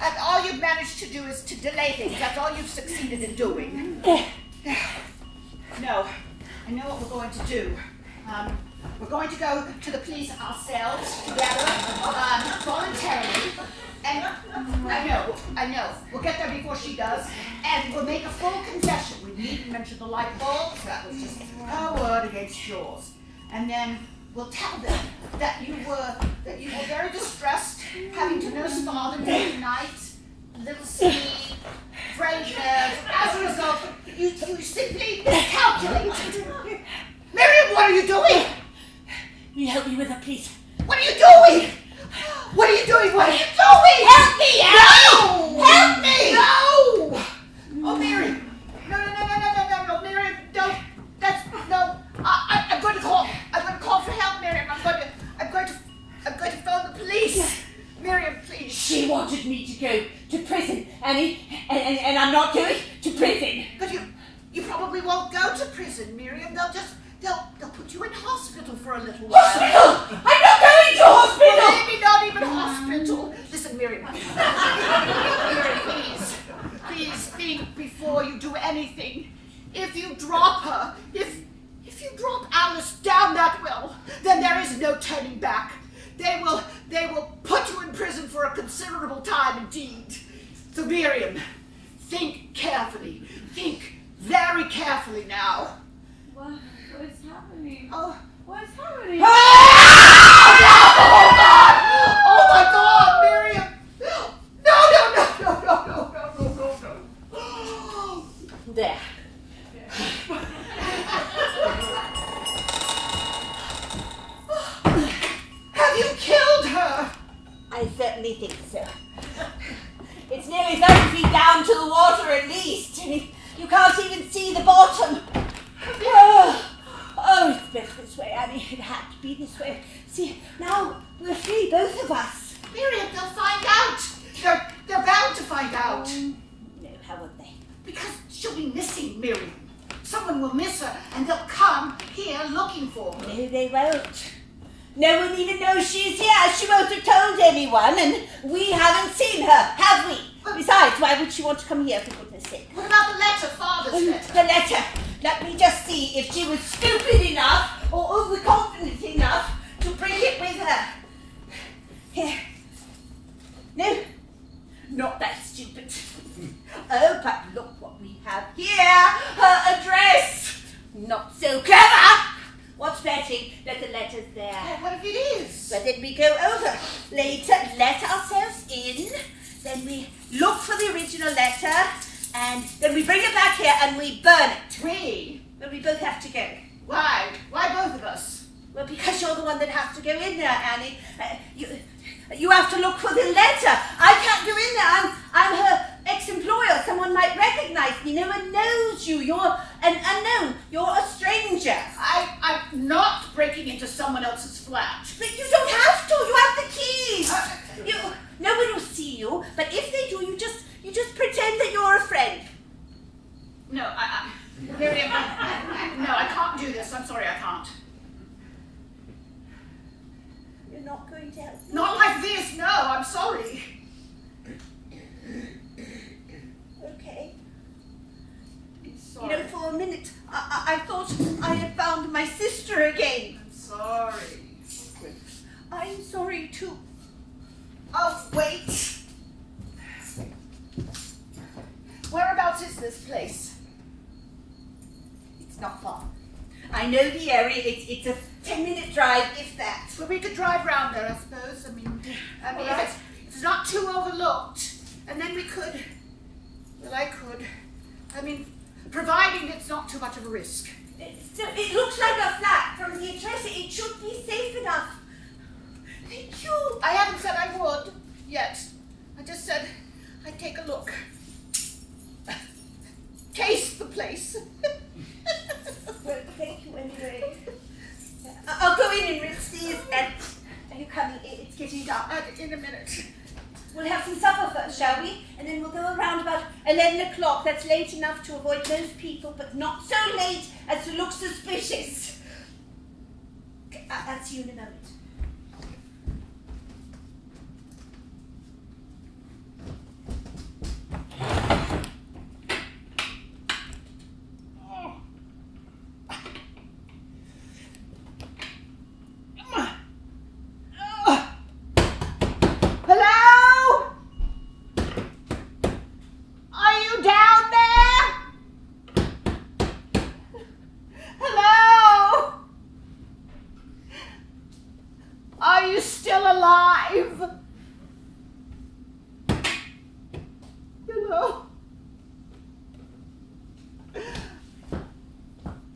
and all you've managed to do is to delay things. That's all you've succeeded in doing. No, I know what we're going to do. We're going to go to the police ourselves together, voluntarily. And I know. We'll get there before she does. And we'll make a full confession. We needn't mention the light bulbs. That was just our word against yours. And then we'll tell them that you were very distressed, having to nurse Father day and night, little sleep, frayed nerves. As a result, you simply miscalculated. Miriam, what are you doing? Will you help me with her, please? What are you doing? What are you doing? What are you doing? Help me, Annie! No! Help me! No! Oh, Miriam. No, Miriam, don't. No. I'm going to call for help, Miriam. I'm going to phone the police. Miriam, please. She wanted me to go to prison, Annie, and I'm not going to prison. But you probably won't go to prison, Miriam. They'll They'll put you in hospital for a little while. Hospital! I'm not going to hospital! Well, maybe not even hospital. Listen, Miriam. Miriam, please think before you do anything. If you drop her, if you drop Alice down that well, then there is no turning back. They will put you in prison for a considerable time indeed. So Miriam, think carefully. Think very carefully now. What's happening? Oh. What's happening? Oh my God, Miriam! No. There. Have you killed her? I certainly think so. It's nearly 30 feet down to the water at least, and you can't even see the bottom. Oh, it's better this way, Annie. It had to be this way. See, now we're free, both of us. Miriam, they'll find out. They're bound to find out. No, how would they? Because she'll be missing, Miriam. Someone will miss her, and they'll come here looking for her. No, they won't. No one even knows she's here. She won't have told anyone, and we haven't seen her, have we? Besides, why would she want to come here, for goodness sake? What about the letter, Father's letter? The letter. Let me just see if she was stupid enough or overconfident enough to bring it with her. Here. No, not that stupid. Oh, but look what we have here. Her address. Not so clever. What's betting that the letter's there? Oh, what if it is? But then we go over. Later, let ourselves in. Then we look for the original letter. And then we bring it back here and we burn it. We? But we both have to go. Why? Why both of us? Well, because you're the one that has to go in there, Annie. You have to look for the letter. I can't go in there. I'm her ex-employer. Someone might recognize me. No one knows you. You're an unknown. You're a stranger. I'm not breaking into someone else's flat. But you don't have to. You have the keys. No one will see you. But if they do, you just pretend that you're a friend. No, Miriam, no, I can't do this. I'm sorry, I can't. You're not going to help me? Not like this, no, I'm sorry. Okay. I'm sorry. You know, for a minute, I thought I had found my sister again. I'm sorry. I'm sorry, too. Oh, wait. Whereabouts is this place? It's not far. I know the area. It's a 10-minute drive, if that. Well, we could drive round there, I suppose. I mean, Right. if it's not too overlooked, and then we could. Well, I could. I mean, providing it's not too much of a risk. It looks like a flat from the address. It should be safe enough. Thank you. I haven't said I would yet. I just said I'd take a look. Taste the place. Well, thank you anyway. I'll go in and rinse these, and are you coming? It's getting dark. In a minute. We'll have some supper first, shall we? And then we'll go around about 11 o'clock. That's late enough to avoid most people, but not so late as to look suspicious. I'll see you in a moment. Hello? Are you down there? Hello? Are you still alive? Hello?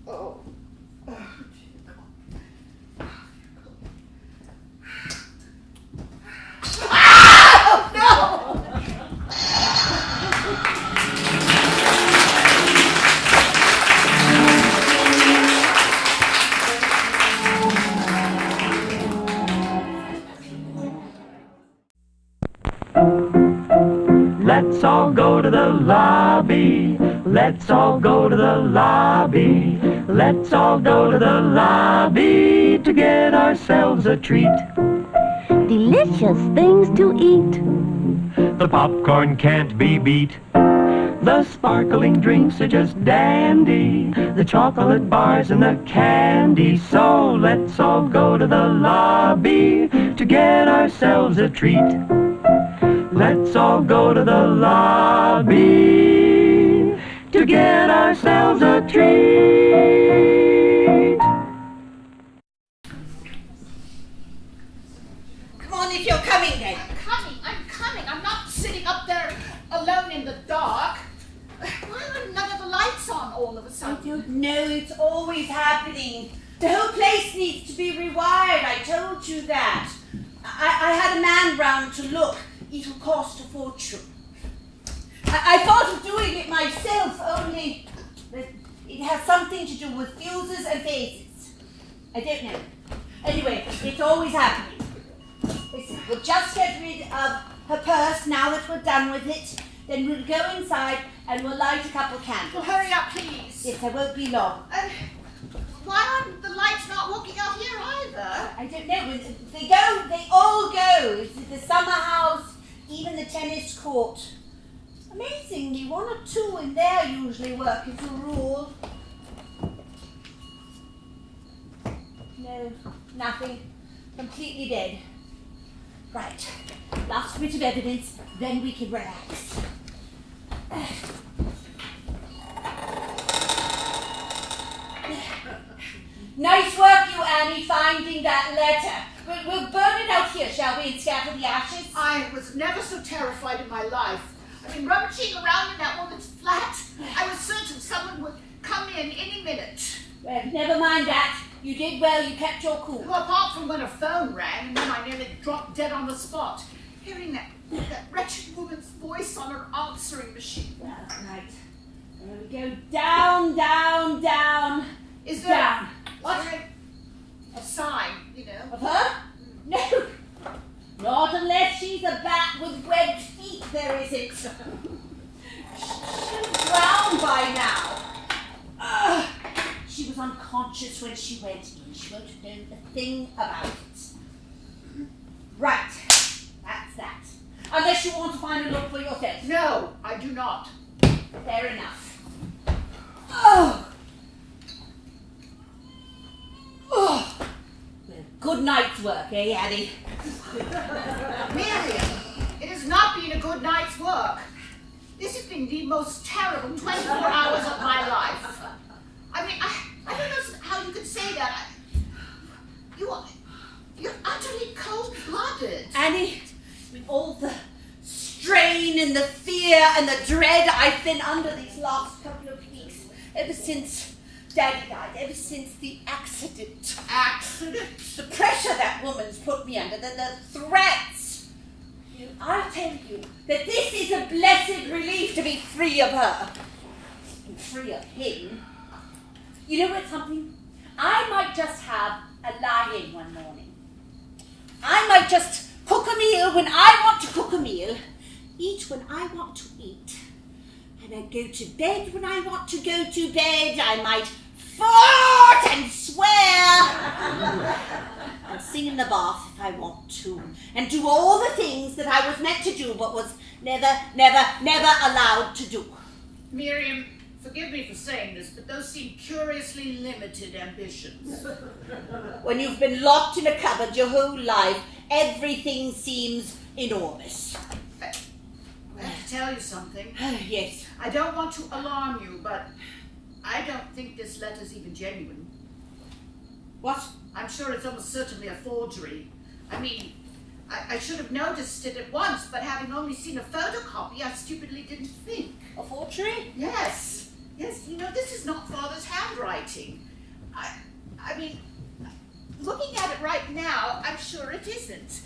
Oh. Let's all go to the lobby. Let's all go to the lobby. Let's all go to the lobby to get ourselves a treat. Delicious things to eat. The popcorn can't be beat. The sparkling drinks are just dandy. The chocolate bars and the candy. So let's all go to the lobby to get ourselves a treat. Let's all go to the lobby to get ourselves a treat. Come on if you're coming then. I'm coming. I'm not sitting up there alone in the dark. Why are none of the lights on all of a I sudden? don't know, it's always happening. The whole place needs to be rewired, I told you that. I had a man round to look. It'll cost a fortune. I thought of doing it myself, only that it has something to do with fuses and phases. I don't know. Anyway, it's always happening. Listen, we'll just get rid of her purse now that we're done with it. Then we'll go inside and we'll light a couple candles. Well, hurry up, please. Yes, I won't be long. Why aren't the lights not working out here either? I don't know. They all go. It's the summer house, even the tennis court. Amazingly, one or two in there usually work as a rule. No, nothing. Completely dead. Right. Last bit of evidence, then we can relax. Nice work, you Annie, finding that letter. We'll burn it out here, shall we, and scatter the ashes? I was never so terrified in my life. I mean, rummaging around in that woman's flat, I was certain someone would come in any minute. Well, never mind that. You did well, you kept your cool. Well, apart from when her phone rang, and then I nearly dropped dead on the spot, hearing that wretched woman's voice on her answering machine. That's right. There we go. Down, down, down. Is there Down. What? A sign, you know. Of her? No. Not unless she's a bat with webbed feet, there isn't. She'll drown by now. She was unconscious when she went in. She won't have known a thing about it. Right. That's that. Unless you want to find a look for yourself. No, I do not. Fair enough. Oh. Oh. Well, good night's work, eh, Annie? Miriam, it has not been a good night's work. This has been the most terrible 24 hours of my life. I mean, I don't know how you could say that. You're utterly cold-blooded. Annie, with all the strain and the fear and the dread I've been under these last couple of weeks, ever since Daddy died, ever since the accident. Accident? The pressure that woman's put me under, the threats. You know, I'll tell you that this is a blessed relief to be free of her. And free of him. You know what, something? I might just have a lie-in one morning. I might just cook a meal when I want to cook a meal, eat when I want to eat, and I go to bed when I want to go to bed. I might fart and swear and sing in the bath if I want to, and do all the things that I was meant to do but was never allowed to do. Miriam, forgive me for saying this, but those seem curiously limited ambitions. When you've been locked in a cupboard your whole life, everything seems enormous. I have to tell you something. Yes. I don't want to alarm you, but I don't think this letter's even genuine. What? I'm sure it's almost certainly a forgery. I mean, I should have noticed it at once, but having only seen a photocopy, I stupidly didn't think. A forgery? Yes, you know, this is not Father's handwriting. I mean, looking at it right now, I'm sure it isn't.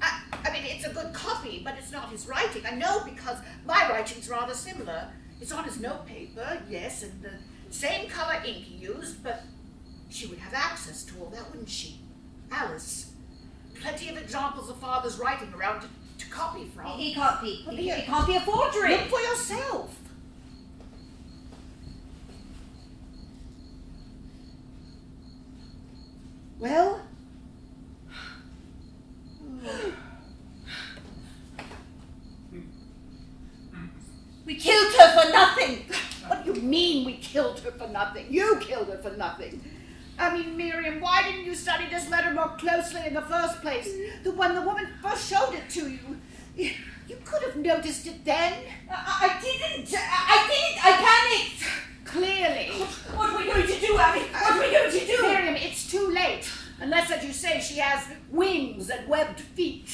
I mean, it's a good copy, but it's not his writing. I know because my writing's rather similar. It's on his notepaper, yes, and the same color ink he used, but she would have access to all that, wouldn't she? Alice. Plenty of examples of Father's writing around to copy from. It can't be. It can't be a forgery. Look for yourself. for nothing. What do you mean we killed her for nothing? You killed her for nothing. I mean, Miriam, why didn't you study this letter more closely in the first place? When the woman first showed it to you, you could have noticed it then. I didn't. I panicked. Clearly. What are we going to do, Abby? What are we going to do? Miriam, it's too late. Unless, as you say, she has wings and webbed feet.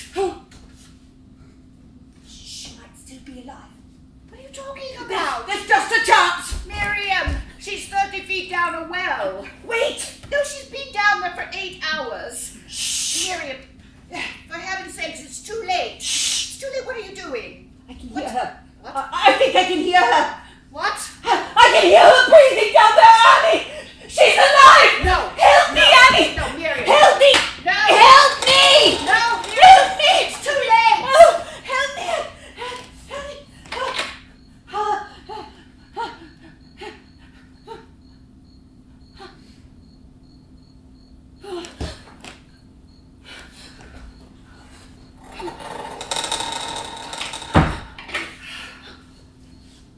She might still be alive. What are you talking about? There's just a chance. Miriam, she's 30 feet down a well. Wait. No, she's been down there for 8 hours. Shh. Miriam, for heaven's sakes, it's too late. It's too late. What are you doing? I can hear her. What? I think I can hear her. What? I can hear her breathing down there, Annie. She's alive. No. Help me, Annie. No, Miriam. Help me. No. Help me. No, Miriam. Help me. It's too late. Oh, help me. Help me.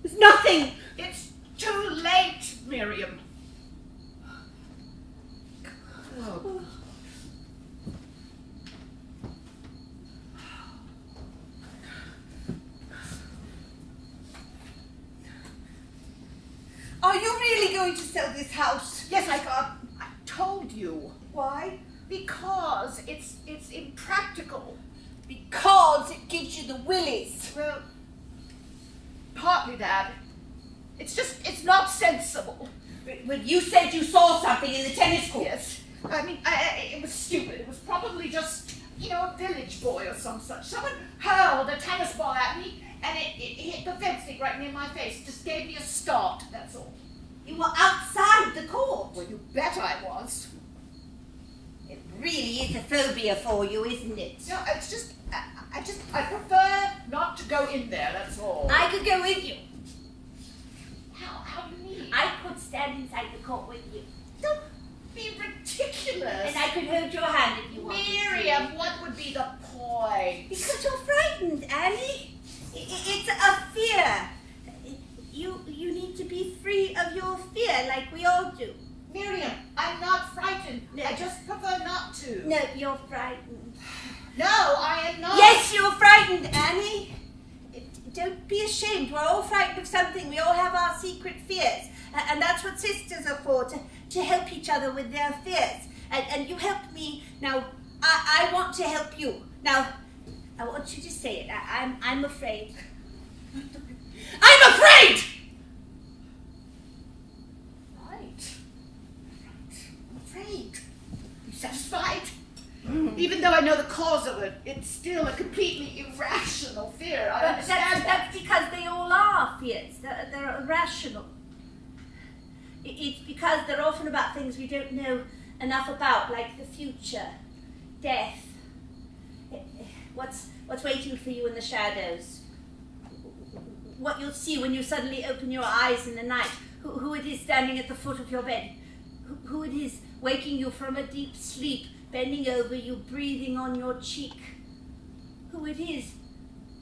There's nothing. It's too late, Miriam. Oh. Are you really going to sell this house? Yes, I told you. Why? Because it's impractical. Because it gives you the willies. Well, partly that. It's not sensible. Well, you said you saw something in the tennis court. Yes. I mean, it was stupid. It was probably just, a village boy or some such. Someone hurled a tennis ball at me, and it hit the fence thing right near my face. It just gave me a start, that's all. You were outside the court. Well, you bet I was. It really is a phobia for you, isn't it? No, it's just, I prefer not to go in there, that's all. I could go with you. How do you mean? I could stand inside the court with you. Don't be ridiculous. And I could hold your hand if you wanted to. Miriam, what would be the point? Because you're frightened, Annie. It's a fear. You need to be free of your fear like we all do. Miriam, I'm not frightened. No. I just prefer not to. No, you're frightened. No, I am not. Yes, you're frightened, Annie. Don't be ashamed. We're all frightened of something. We all have our secret fears. And that's what sisters are for, to help each other with their fears. And you helped me. Now, I want to help you. Now, I want you to say it. I'm afraid. I'm afraid! Right. I'm afraid. You satisfied? Even though I know the cause of it, it's still a completely irrational fear. I understand that. That's because they all are fears. They're irrational. It's because they're often about things we don't know enough about, like the future, death, what's waiting for you in the shadows, what you'll see when you suddenly open your eyes in the night, who it is standing at the foot of your bed, who it is waking you from a deep sleep, bending over you, breathing on your cheek, who it is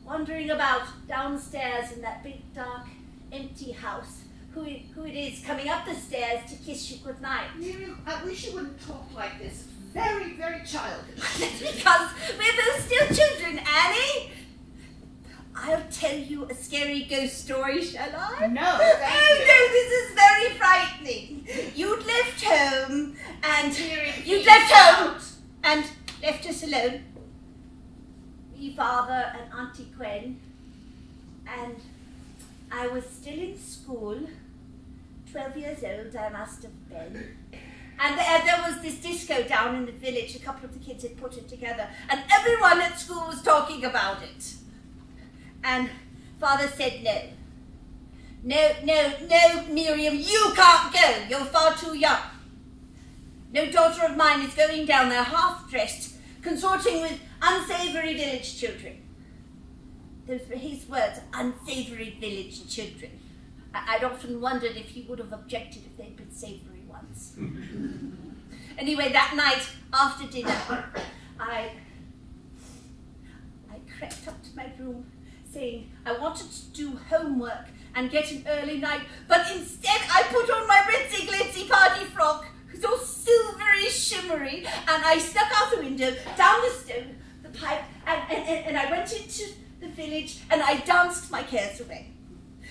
wandering about downstairs in that big, dark, empty house, who it is coming up the stairs to kiss you goodnight. Miriam, I wish you wouldn't talk like this. It's very, very childish. That's because we're both still children, Annie. I'll tell you a scary ghost story, shall I? No, thank Oh, you. no, this is very frightening. You'd left home, and Miriam, you'd please left home, don't. and left us alone. Me, Father, and Auntie Gwen, and I was still in school, 12 years old I must have been. And there was this disco down in the village. A couple of the kids had put it together, and everyone at school was talking about it. And Father said no. No, Miriam, you can't go. You're far too young. No daughter of mine is going down there half-dressed, consorting with unsavory village children. Those were his words, unsavory village children. I'd often wondered if he would have objected if they'd been savory ones. Anyway, that night after dinner, I crept up to my room saying I wanted to do homework and get an early night, but instead I put on my ritzy glitzy party frock, so silvery shimmery, and I stuck out the window, down the stone, the pipe, and I went into the village and I danced my cares away.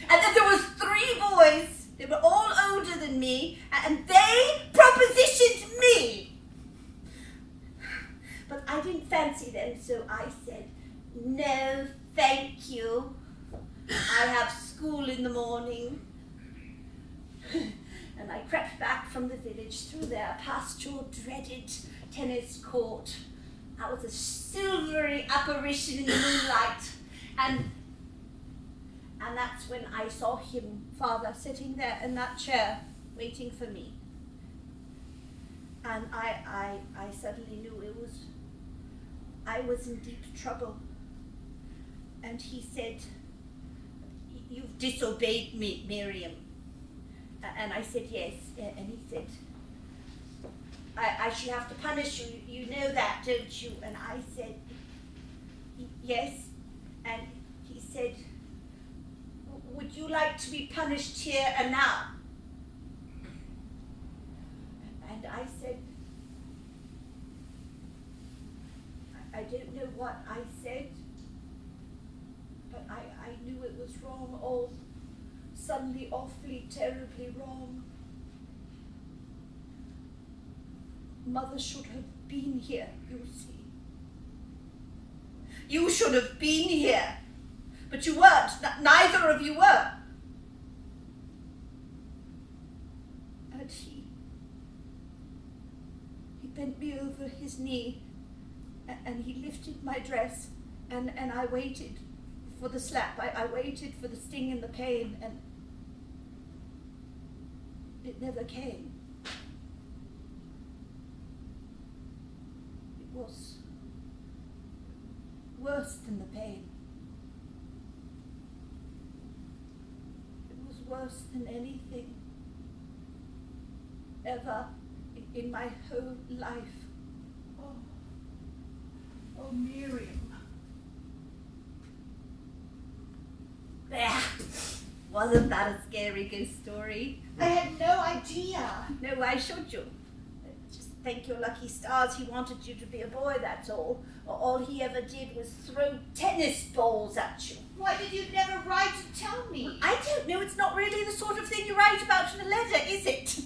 And then there was 3 boys. They were all older than me, and they propositioned me. But I didn't fancy them, so I said, no, thank you. I have school in the morning. And I crept back from the village through there, past your dreaded tennis court. I was a silvery apparition in the moonlight. And that's when I saw him, Father, sitting there in that chair, waiting for me. And I suddenly knew I was in deep trouble. And he said, you've disobeyed me, Miriam. And I said, yes. And he said, I shall have to punish you. You know that, don't you? And I said, yes. And he said, would you like to be punished here and now? And I said, I don't know what I said, but I knew it was wrong, all suddenly, awfully, terribly wrong. Mother should have been here, you see. You should have been here, but you weren't. Neither of you were. And he bent me over his knee, and he lifted my dress, and I waited for the slap. I waited for the sting and the pain, and it never came. It was worse than the pain. It was worse than anything ever in my whole life. Oh, Miriam. There. Wasn't that a scary ghost story? I had no idea. No, why should you? Just thank your lucky stars he wanted you to be a boy, that's all. All he ever did was throw tennis balls at you. Why did you never write to tell me? I don't know, it's not really the sort of thing you write about in a letter, is it?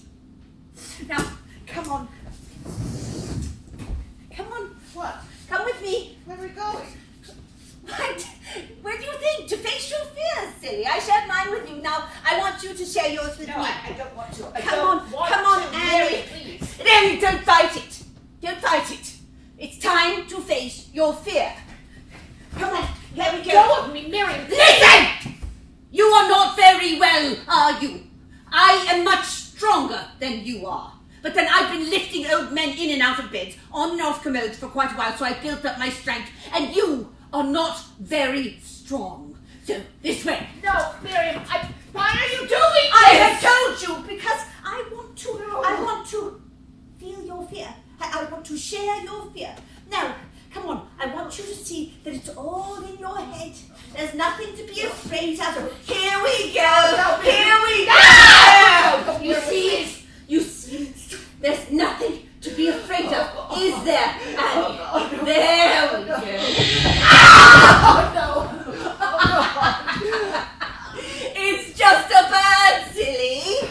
Now, come on. Come on. What? Come with me. Where are we going? What? Where do you think? To face your fears, silly. I shared mine with you. Now, I want you to share yours with No, me. I don't want to. Come on, Mary, Annie. please. Annie, don't fight it. Don't fight it. It's time to face your fear. Come on, here we go. Go of me, Mary. Listen! You are not very well, are you? I am much stronger than you are. But then I've been lifting old men in and out of beds, on and off commodes for quite a while, so I built up my strength. And you are not very strong. So, this way. No, Miriam, why are you doing this? I have told you because I want to feel your fear. I want to share your fear. Now, come on, I want you to see that it's all in your head. There's nothing to be afraid of. Here we go. Here we go. You see, there's nothing to be afraid of, is there? And there we go. Oh, no. It's just a bird, silly.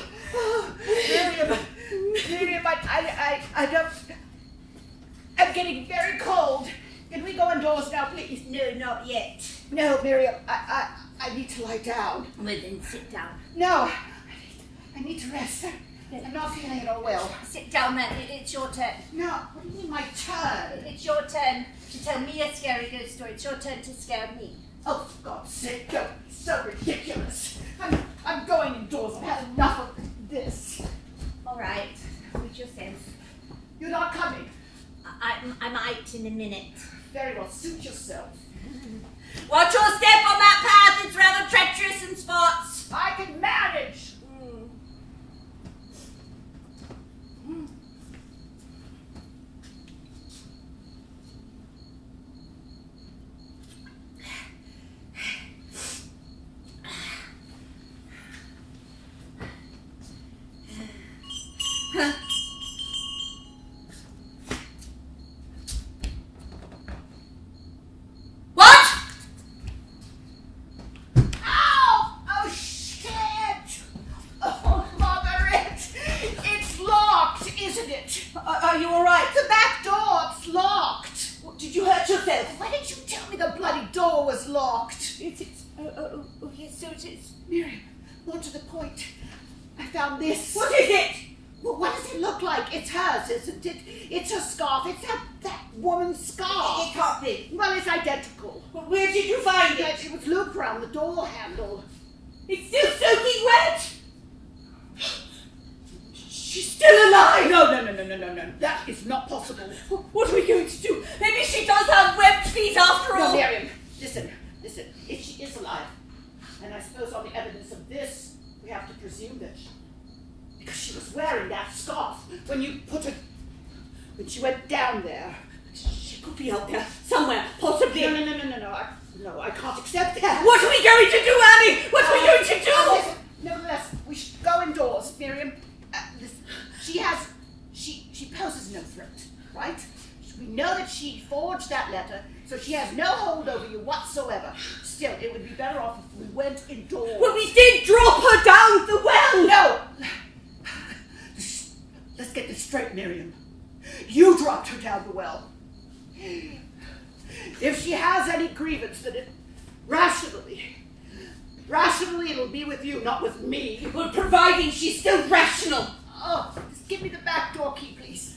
Miriam, I don't... I'm getting very cold. Can we go indoors now, please? No, not yet. No, Miriam, I need to lie down. Well, then sit down. No, I need to rest. I'm not feeling at all well. Sit down then, it's your turn. No, what do you mean my turn? It's your turn to tell me a scary ghost story. It's your turn to scare me. Oh, for God's sake, don't be so ridiculous. I'm going indoors. I've had enough of this. All right, with your sense. You're not coming. I might in a minute. Very well, suit yourself. Watch your step on that path. It's rather treacherous in spots. I can manage. found this. What is it? Well, what does it look like? It's hers, isn't it? It's her scarf. It's that woman's scarf. It can't be. Well, it's identical. Where did you find Yeah, it? it was looped around the door handle. It's still soaking wet. She's still alive. No. That is not possible. What are we going to do? Maybe she does have webbed feet after No, all. Miriam, listen. If she is alive, and I suppose on the evidence of this, we have to presume that because she was wearing that scarf when she went down there. She could be out there somewhere, possibly. No, I can't accept that. What are we going to do, Annie? What are we going to do? Listen, nevertheless, we should go indoors, Miriam. Listen, she poses no threat, right? We know that she forged that letter, so she has no hold over you whatsoever. Still, it would be better off if we went indoors. But we did drop her down the well. No! Let's get this straight, Miriam. You dropped her down the well. If she has any grievance, then rationally, it'll be with you, not with me. But providing she's still rational. Oh, just give me the back door key, please.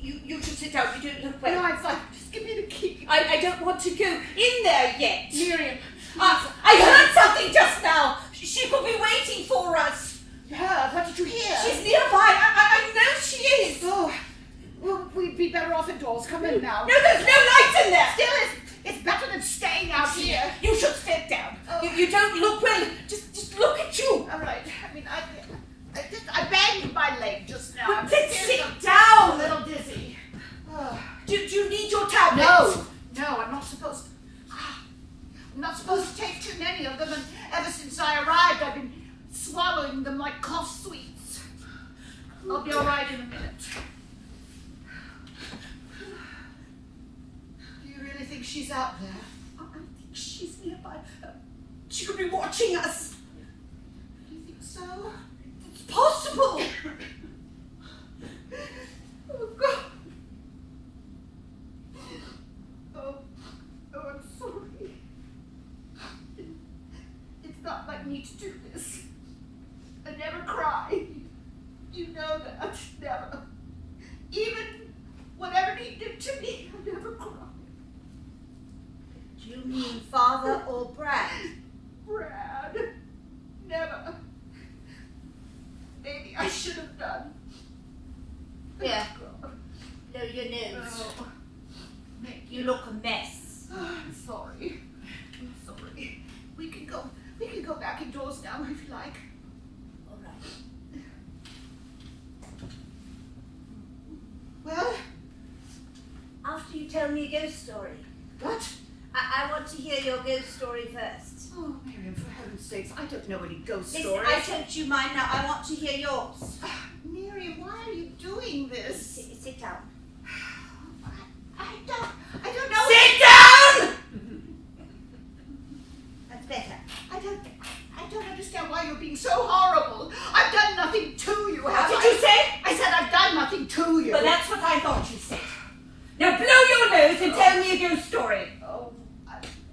You should sit down. You don't look well. No, I'm fine. Just give me the key. I don't want to go in there yet. Miriam. I heard something just now. She could be waiting for us. You heard? What did you hear? She's nearby. I know she is. Oh, well, we'd be better off indoors. Come in now. No, there's no light in there. Still, it's better than staying out here. You should sit down. Oh. You don't look well. Just look at you. All right. I mean, I banged my leg just now. But I'm then scared sit I'm down. a little dizzy. Oh. Do you need your tablet? No, I'm not supposed to. I'm not supposed to take too many of them, and ever since I arrived, I've been swallowing them like cough sweets. I'll be all right in a minute. Do you really think she's out there? I think she's nearby. She could be watching us. Do you think so? It's possible. Oh, God. Oh, I'm sorry. It's not like me to do this. I never cry. You know that. Never. Even whatever he did to me, I never cried. Do you mean Father or Brad? Brad. Never. Maybe I should have done. Yeah. God. No, your nose. Oh. Thank You look a mess. I'm sorry. I'm sorry. We can go back indoors now if you like. All right. Well, After you tell me a ghost story. what? I want to hear your ghost story first. Oh, Miriam, for heaven's sakes, I don't know any ghost Listen, stories. I told you mine now. I want to hear yours. Miriam, why are you doing this? Sit down. I don't know. Sit down. That's better. I don't understand why you're being so horrible. I've done nothing to you, have What did you say? I said I've done nothing to you. But that's what I thought you said. Now blow your nose and tell me a ghost story. Oh,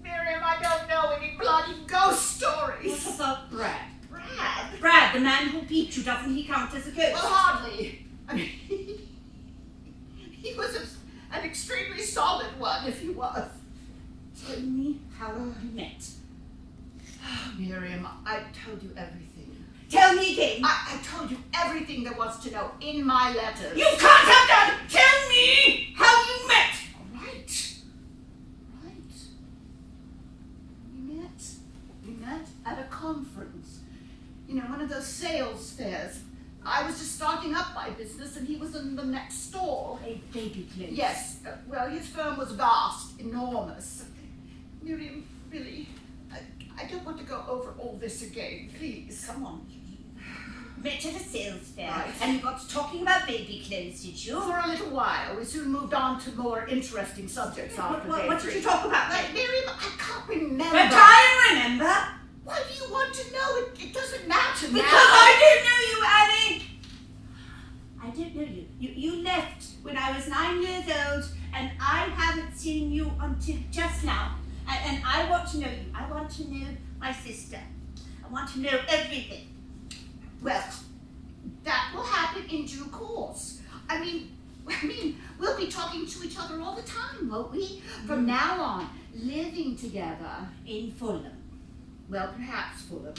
Miriam, I don't know any bloody ghost stories. What about Brad? Brad? Brad, the man who beat you, doesn't he count as a ghost? Well, hardly. I mean, he was an extremely solid one, if he was. Tell me how you met. Oh, Miriam, I told you everything. Tell me again. I told you everything there was to know in my letters. You can't have done. Tell me how you met. All right. Right. We met at a conference. You know, one of those sales fairs. I was just starting up my business and he was in the next stall. A baby clothes. Yes, well, his firm was vast, enormous. Miriam, really, I don't want to go over all this again, please. Come on. Met at a sales fair. Right. And you got to talking about baby clothes, did you? For a little while, we soon moved on to more interesting subjects after What did you talk about then? Miriam, I can't remember. But try and remember. Why do you want to know? It doesn't matter now. Because I don't know you, Annie. I don't know you. You left when I was 9 years old, and I haven't seen you until just now. And I want to know you. I want to know my sister. I want to know everything. Well, happen in due course. I mean, we'll be talking to each other all the time, won't we? From now on, living together. In Fulham. Well, perhaps Fulham.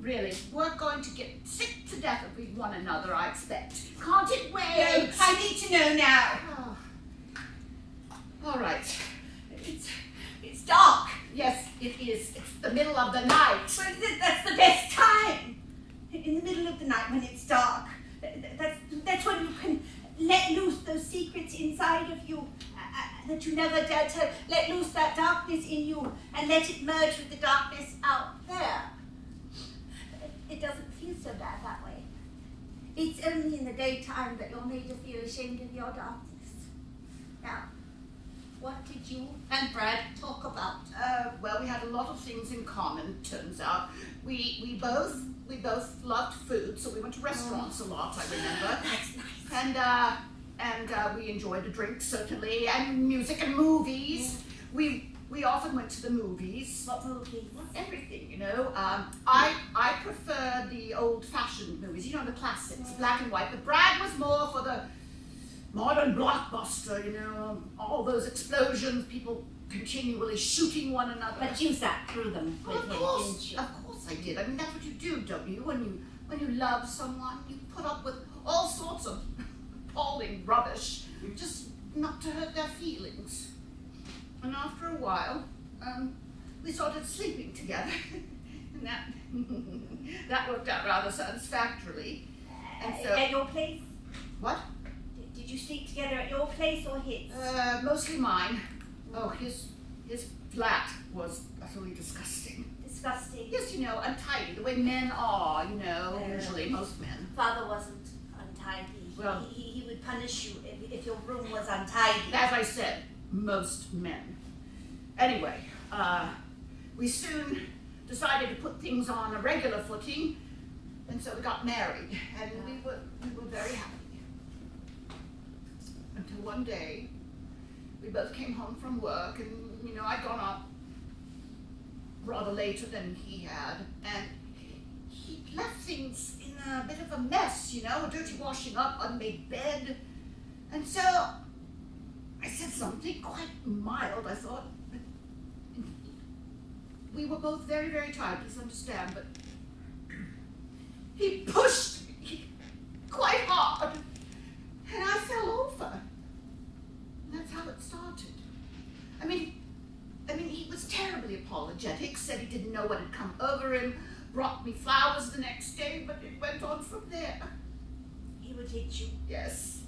Really, we're going to get sick to death of one another, I expect. Can't it wait? I need to know now. Oh. All right. It's dark. Yes, it is. It's the middle of the night. Well, that's the best time. In the middle of the night when it's dark. That's when you can let loose those secrets inside of you that you never dared to let loose, that darkness in you, and let it merge with the darkness out there. It doesn't feel so bad that way. It's only in the daytime that you're made to feel ashamed of your darkness. Now, what did you and Brad talk about? Well, we had a lot of things in common, turns out. We both loved food, so we went to restaurants a lot, I remember. That's nice. And we enjoyed a drink, certainly, and music and movies. We often went to the movies. What movies? Everything, you know. I prefer the old-fashioned movies, you know, the classics, black and white. But Brad was more for the modern blockbuster, you know, all those explosions, people continually shooting one another. But you sat through them with him, didn't you? Of course I did. I mean, that's what you do, don't you? When you love someone, you put up with all sorts of appalling rubbish, just not to hurt their feelings. And after a while, we started sleeping together, and that worked out rather satisfactorily. And so, At your place? what? Did you sleep together at your place or his? Mostly mine. Oh, his flat was utterly disgusting. Disgusting. Yes, you know, untidy, the way men are, you know, usually, most men. Father wasn't untidy. Well- He would punish you if your room was untidy. As I said, most men. Anyway, we soon decided to put things on a regular footing, and so we got married, and we were very happy. Until one day, we both came home from work, and, you know, I'd gone up rather later than he had, and he left things in a bit of a mess, you know, a dirty washing up, unmade bed, and so I said something quite mild, I thought. But we were both very, very tired, please understand, but he pushed me quite hard, and I fell over. And that's how it started. I mean, he was terribly apologetic, said he didn't know what had come over him, brought me flowers the next day, but it went on from there. He would hit you. Yes.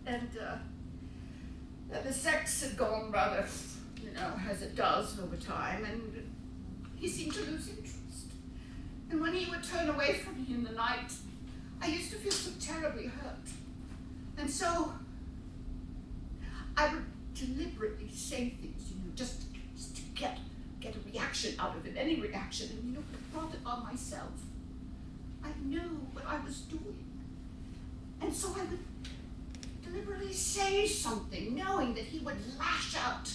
And the sex had gone rather, you know, as it does over time, and he seemed to lose interest. And when he would turn away from me in the night, I used to feel so terribly hurt. And so I would deliberately say things, you know, just to get a reaction out of it, any reaction, and, you know, brought it on myself. I knew what I was doing. And so I would deliberately say something, knowing that he would lash out.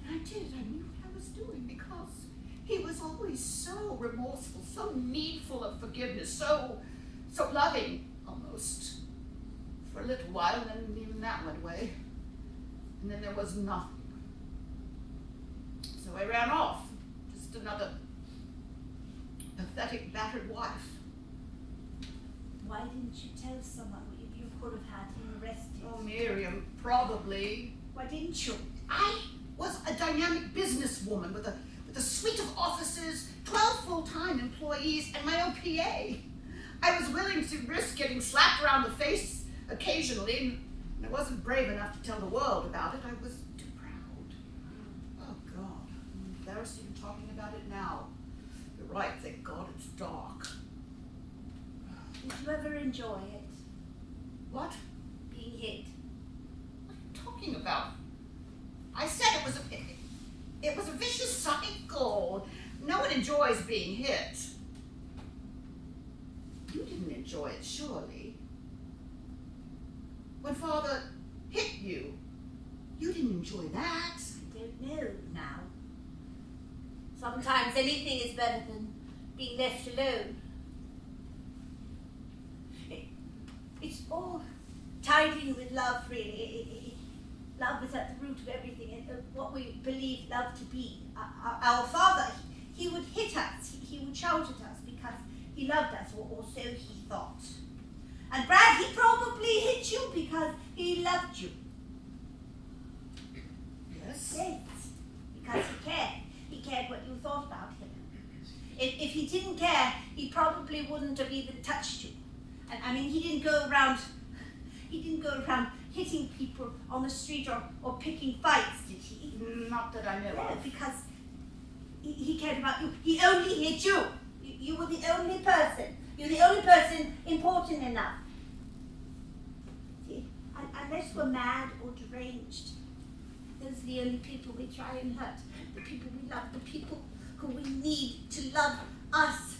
And I did. I knew what I was doing because he was always so remorseful, so needful of forgiveness, so loving, almost. For a little while, and then even that went away. And then there was nothing. So I ran off. Just another pathetic, battered wife. Why didn't you tell someone? You could have had him arrested. Oh, Miriam, probably. Why didn't you? I was a dynamic businesswoman with a suite of offices, 12 full-time employees, and my own PA. I was willing to risk getting slapped around the face occasionally, and I wasn't brave enough to tell the world about it. I was too proud. Oh, God. I'm embarrassed even talking about it now. You're right, thank God it's dark. Did you ever enjoy it? What? Being hit? What are you talking about? I said it was a vicious cycle. No one enjoys being hit. You didn't enjoy it, surely. When Father hit you, you didn't enjoy that. I don't know now. Sometimes anything is better than being left alone. it's all tied in with love, really. Love is at the root of everything, and what we believe love to be. Our Father, he would hit us, he would shout at us because he loved us, or so he thought. And Brad, he probably hit you because he loved you. Yes? Yes, because he cared. He cared what you thought about him. If he didn't care, he probably wouldn't have even touched you. And I mean, he didn't go around hitting people on the street or picking fights, did he? Not that I know Yeah, of. because he cared about you. He only hit you. You were the only person. You're the only person important enough. See, unless we're mad or deranged, those are the only people we try and hurt. The people we love, the people who we need to love us.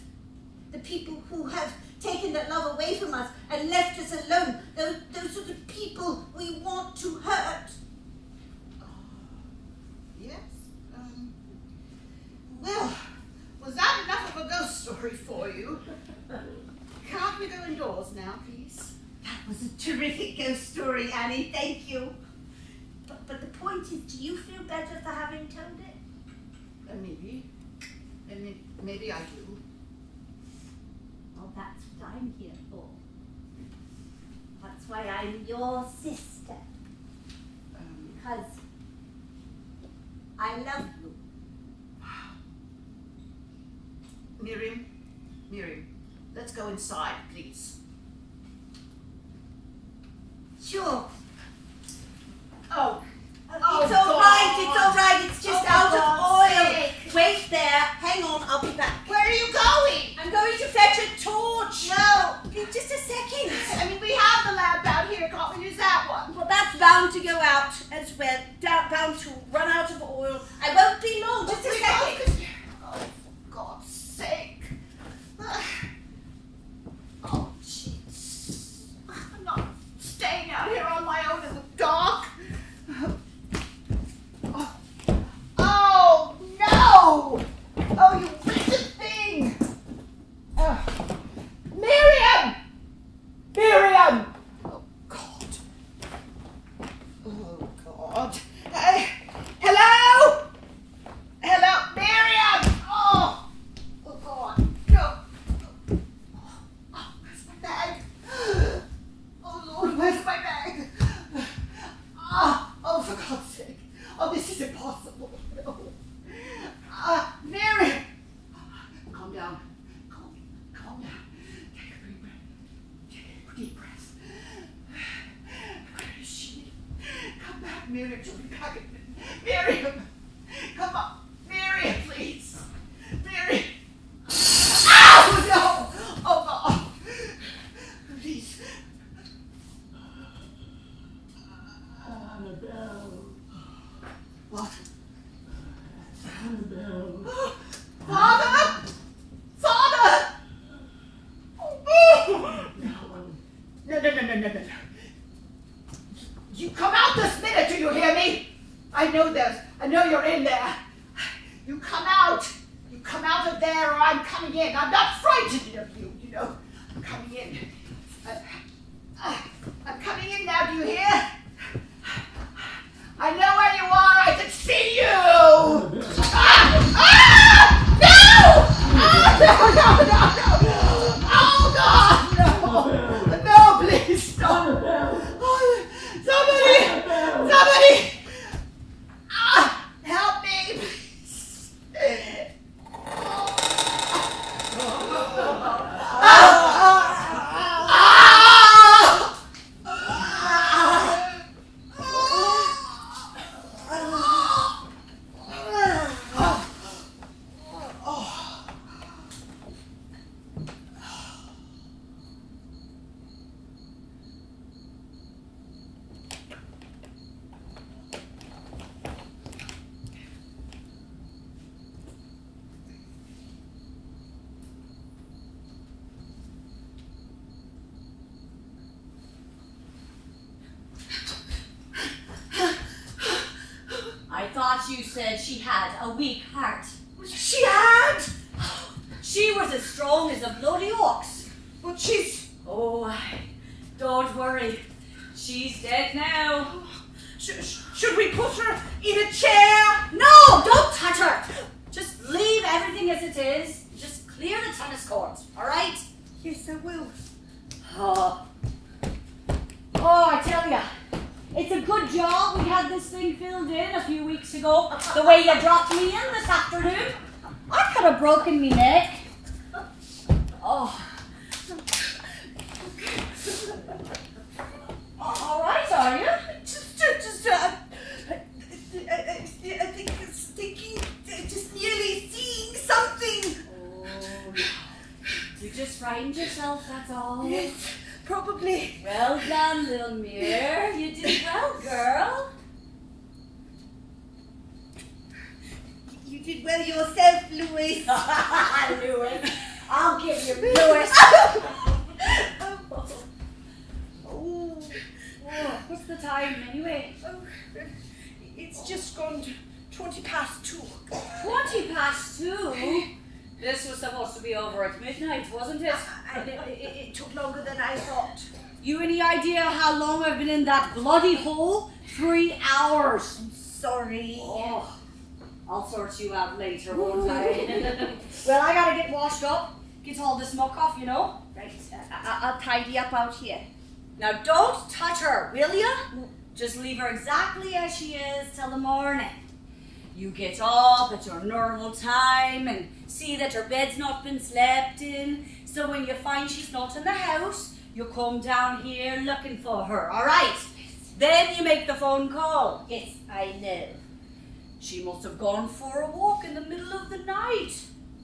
The people who have taken that love away from us and left us alone. Those are the people we want to hurt. Yes? Well, was that enough of a ghost story for you? Can't we go indoors now, please? That was a terrific ghost story, Annie. Thank you. But the point is, do you feel better for having told it? Maybe. Maybe I do. Well, that's what I'm here for. That's why I'm your sister. Because I love you. Miriam, let's go inside, please. Sure. Oh, It's all right. It's just Oh, out for of God's oil. sake. Wait there. Hang on, I'll be back. where are you going? I'm going to fetch a torch. No. Just a second. I mean, we have the lamp out here. Can't we use that one? Well, that's bound to go out as well. Bound to run out of oil. I won't be long. Just a second. Oh, for God's sake. Oh, jeez. I'm not staying out here on my own in the dark. Oh, no! Oh, you wicked thing! Miriam! Oh, God. Oh, God. Hello? Hello, Miriam! Oh, God. No. Oh, where's my bag? Oh, Lord, where's my bag? Oh, for God's sake. Oh, this is impossible. No. Miriam! Calm down. Calm down. Take a deep breath. Take a deep breath. Where is she? Come back, Miriam. She'll be back. Miriam! Come on. Miriam, please. Miriam! Ow! No! Oh, God. Please. What? Father! Father! No. You come out this minute, do you hear me? I know you're in there. You come out. You come out of there or I'm coming in. I'm not frightened of you, you know. I'm coming in. I'm coming in now, do you hear? I know where you are. I can see you. No! Oh, God, no! No, please stop. Oh, somebody! Help me, please. I thought you said she had a weak heart. She had! She was as strong as a bloody ox. But she's... Oh, Don't worry. She's dead now. Should we put her in a chair? No, don't touch her. Just leave everything as it is. Just clear the tennis court, all right? Yes, I will. Oh, I tell ya, it's a good job we had this thing filled in a few weeks ago. The way you dropped me in this afternoon, I could have broken me neck. Oh. All right, are you? I think it's thinking, just nearly seeing something. Oh, you just frightened yourself, that's all. Yes, probably. Well done, little mirror. You did well, girl. You did well yourself, Louis. Lewis. I'll give you Lewis. Oh, What's the time anyway? it's just gone 20 past 2. 20 past 2? This was supposed to be over at midnight, wasn't it? It took longer than I thought. You any idea how long I've been in that bloody hole? 3 hours. I'm sorry. Oh, I'll sort you out later, won't I? Well, I gotta get washed up, get all this muck off, you know? Right, I'll tidy up out here. Now don't touch her, will ya? Just leave her exactly as she is till the morning. You get up at your normal time and see that her bed's not been slept in. So when you find she's not in the house, you come down here looking for her, all right? Then you make the phone call. Yes, I know. She must have gone for a walk in the middle of the night.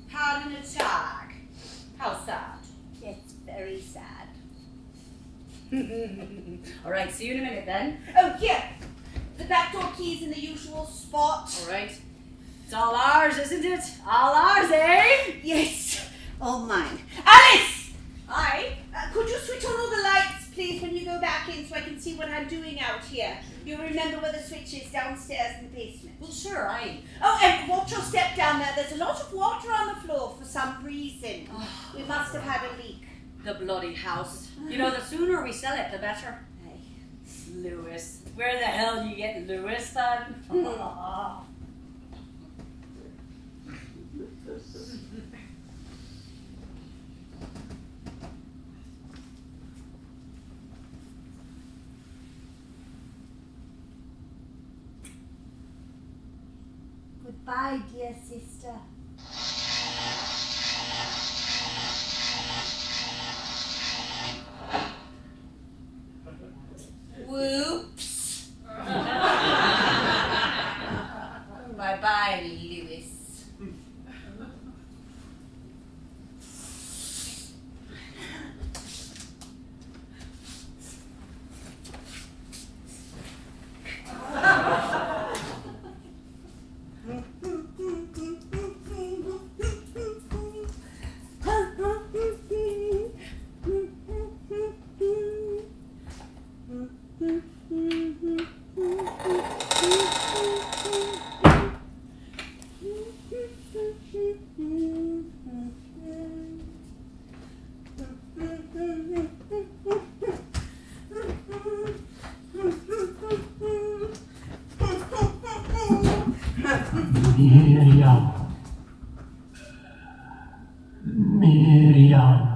Had an attack. How sad. It's very sad. All right, see you in a minute then. Oh, here. The back door key's in the usual spot. All right. It's all ours, isn't it? All ours, eh? Yes, all mine. Alice! Hi. Could you switch on all the lights, please, when you go back in so I can see what I'm doing out here? You remember where the switch is downstairs in the basement? Well, sure, aye. Oh, and watch your step down there. There's a lot of water on the floor for some reason. We must have had a leak. The bloody house. You know, the sooner we sell it, the better. Lewis. Where the hell you get Lewis then? Goodbye, dear sister. Whoops. Bye-bye, Lewis. Miriam. Miriam.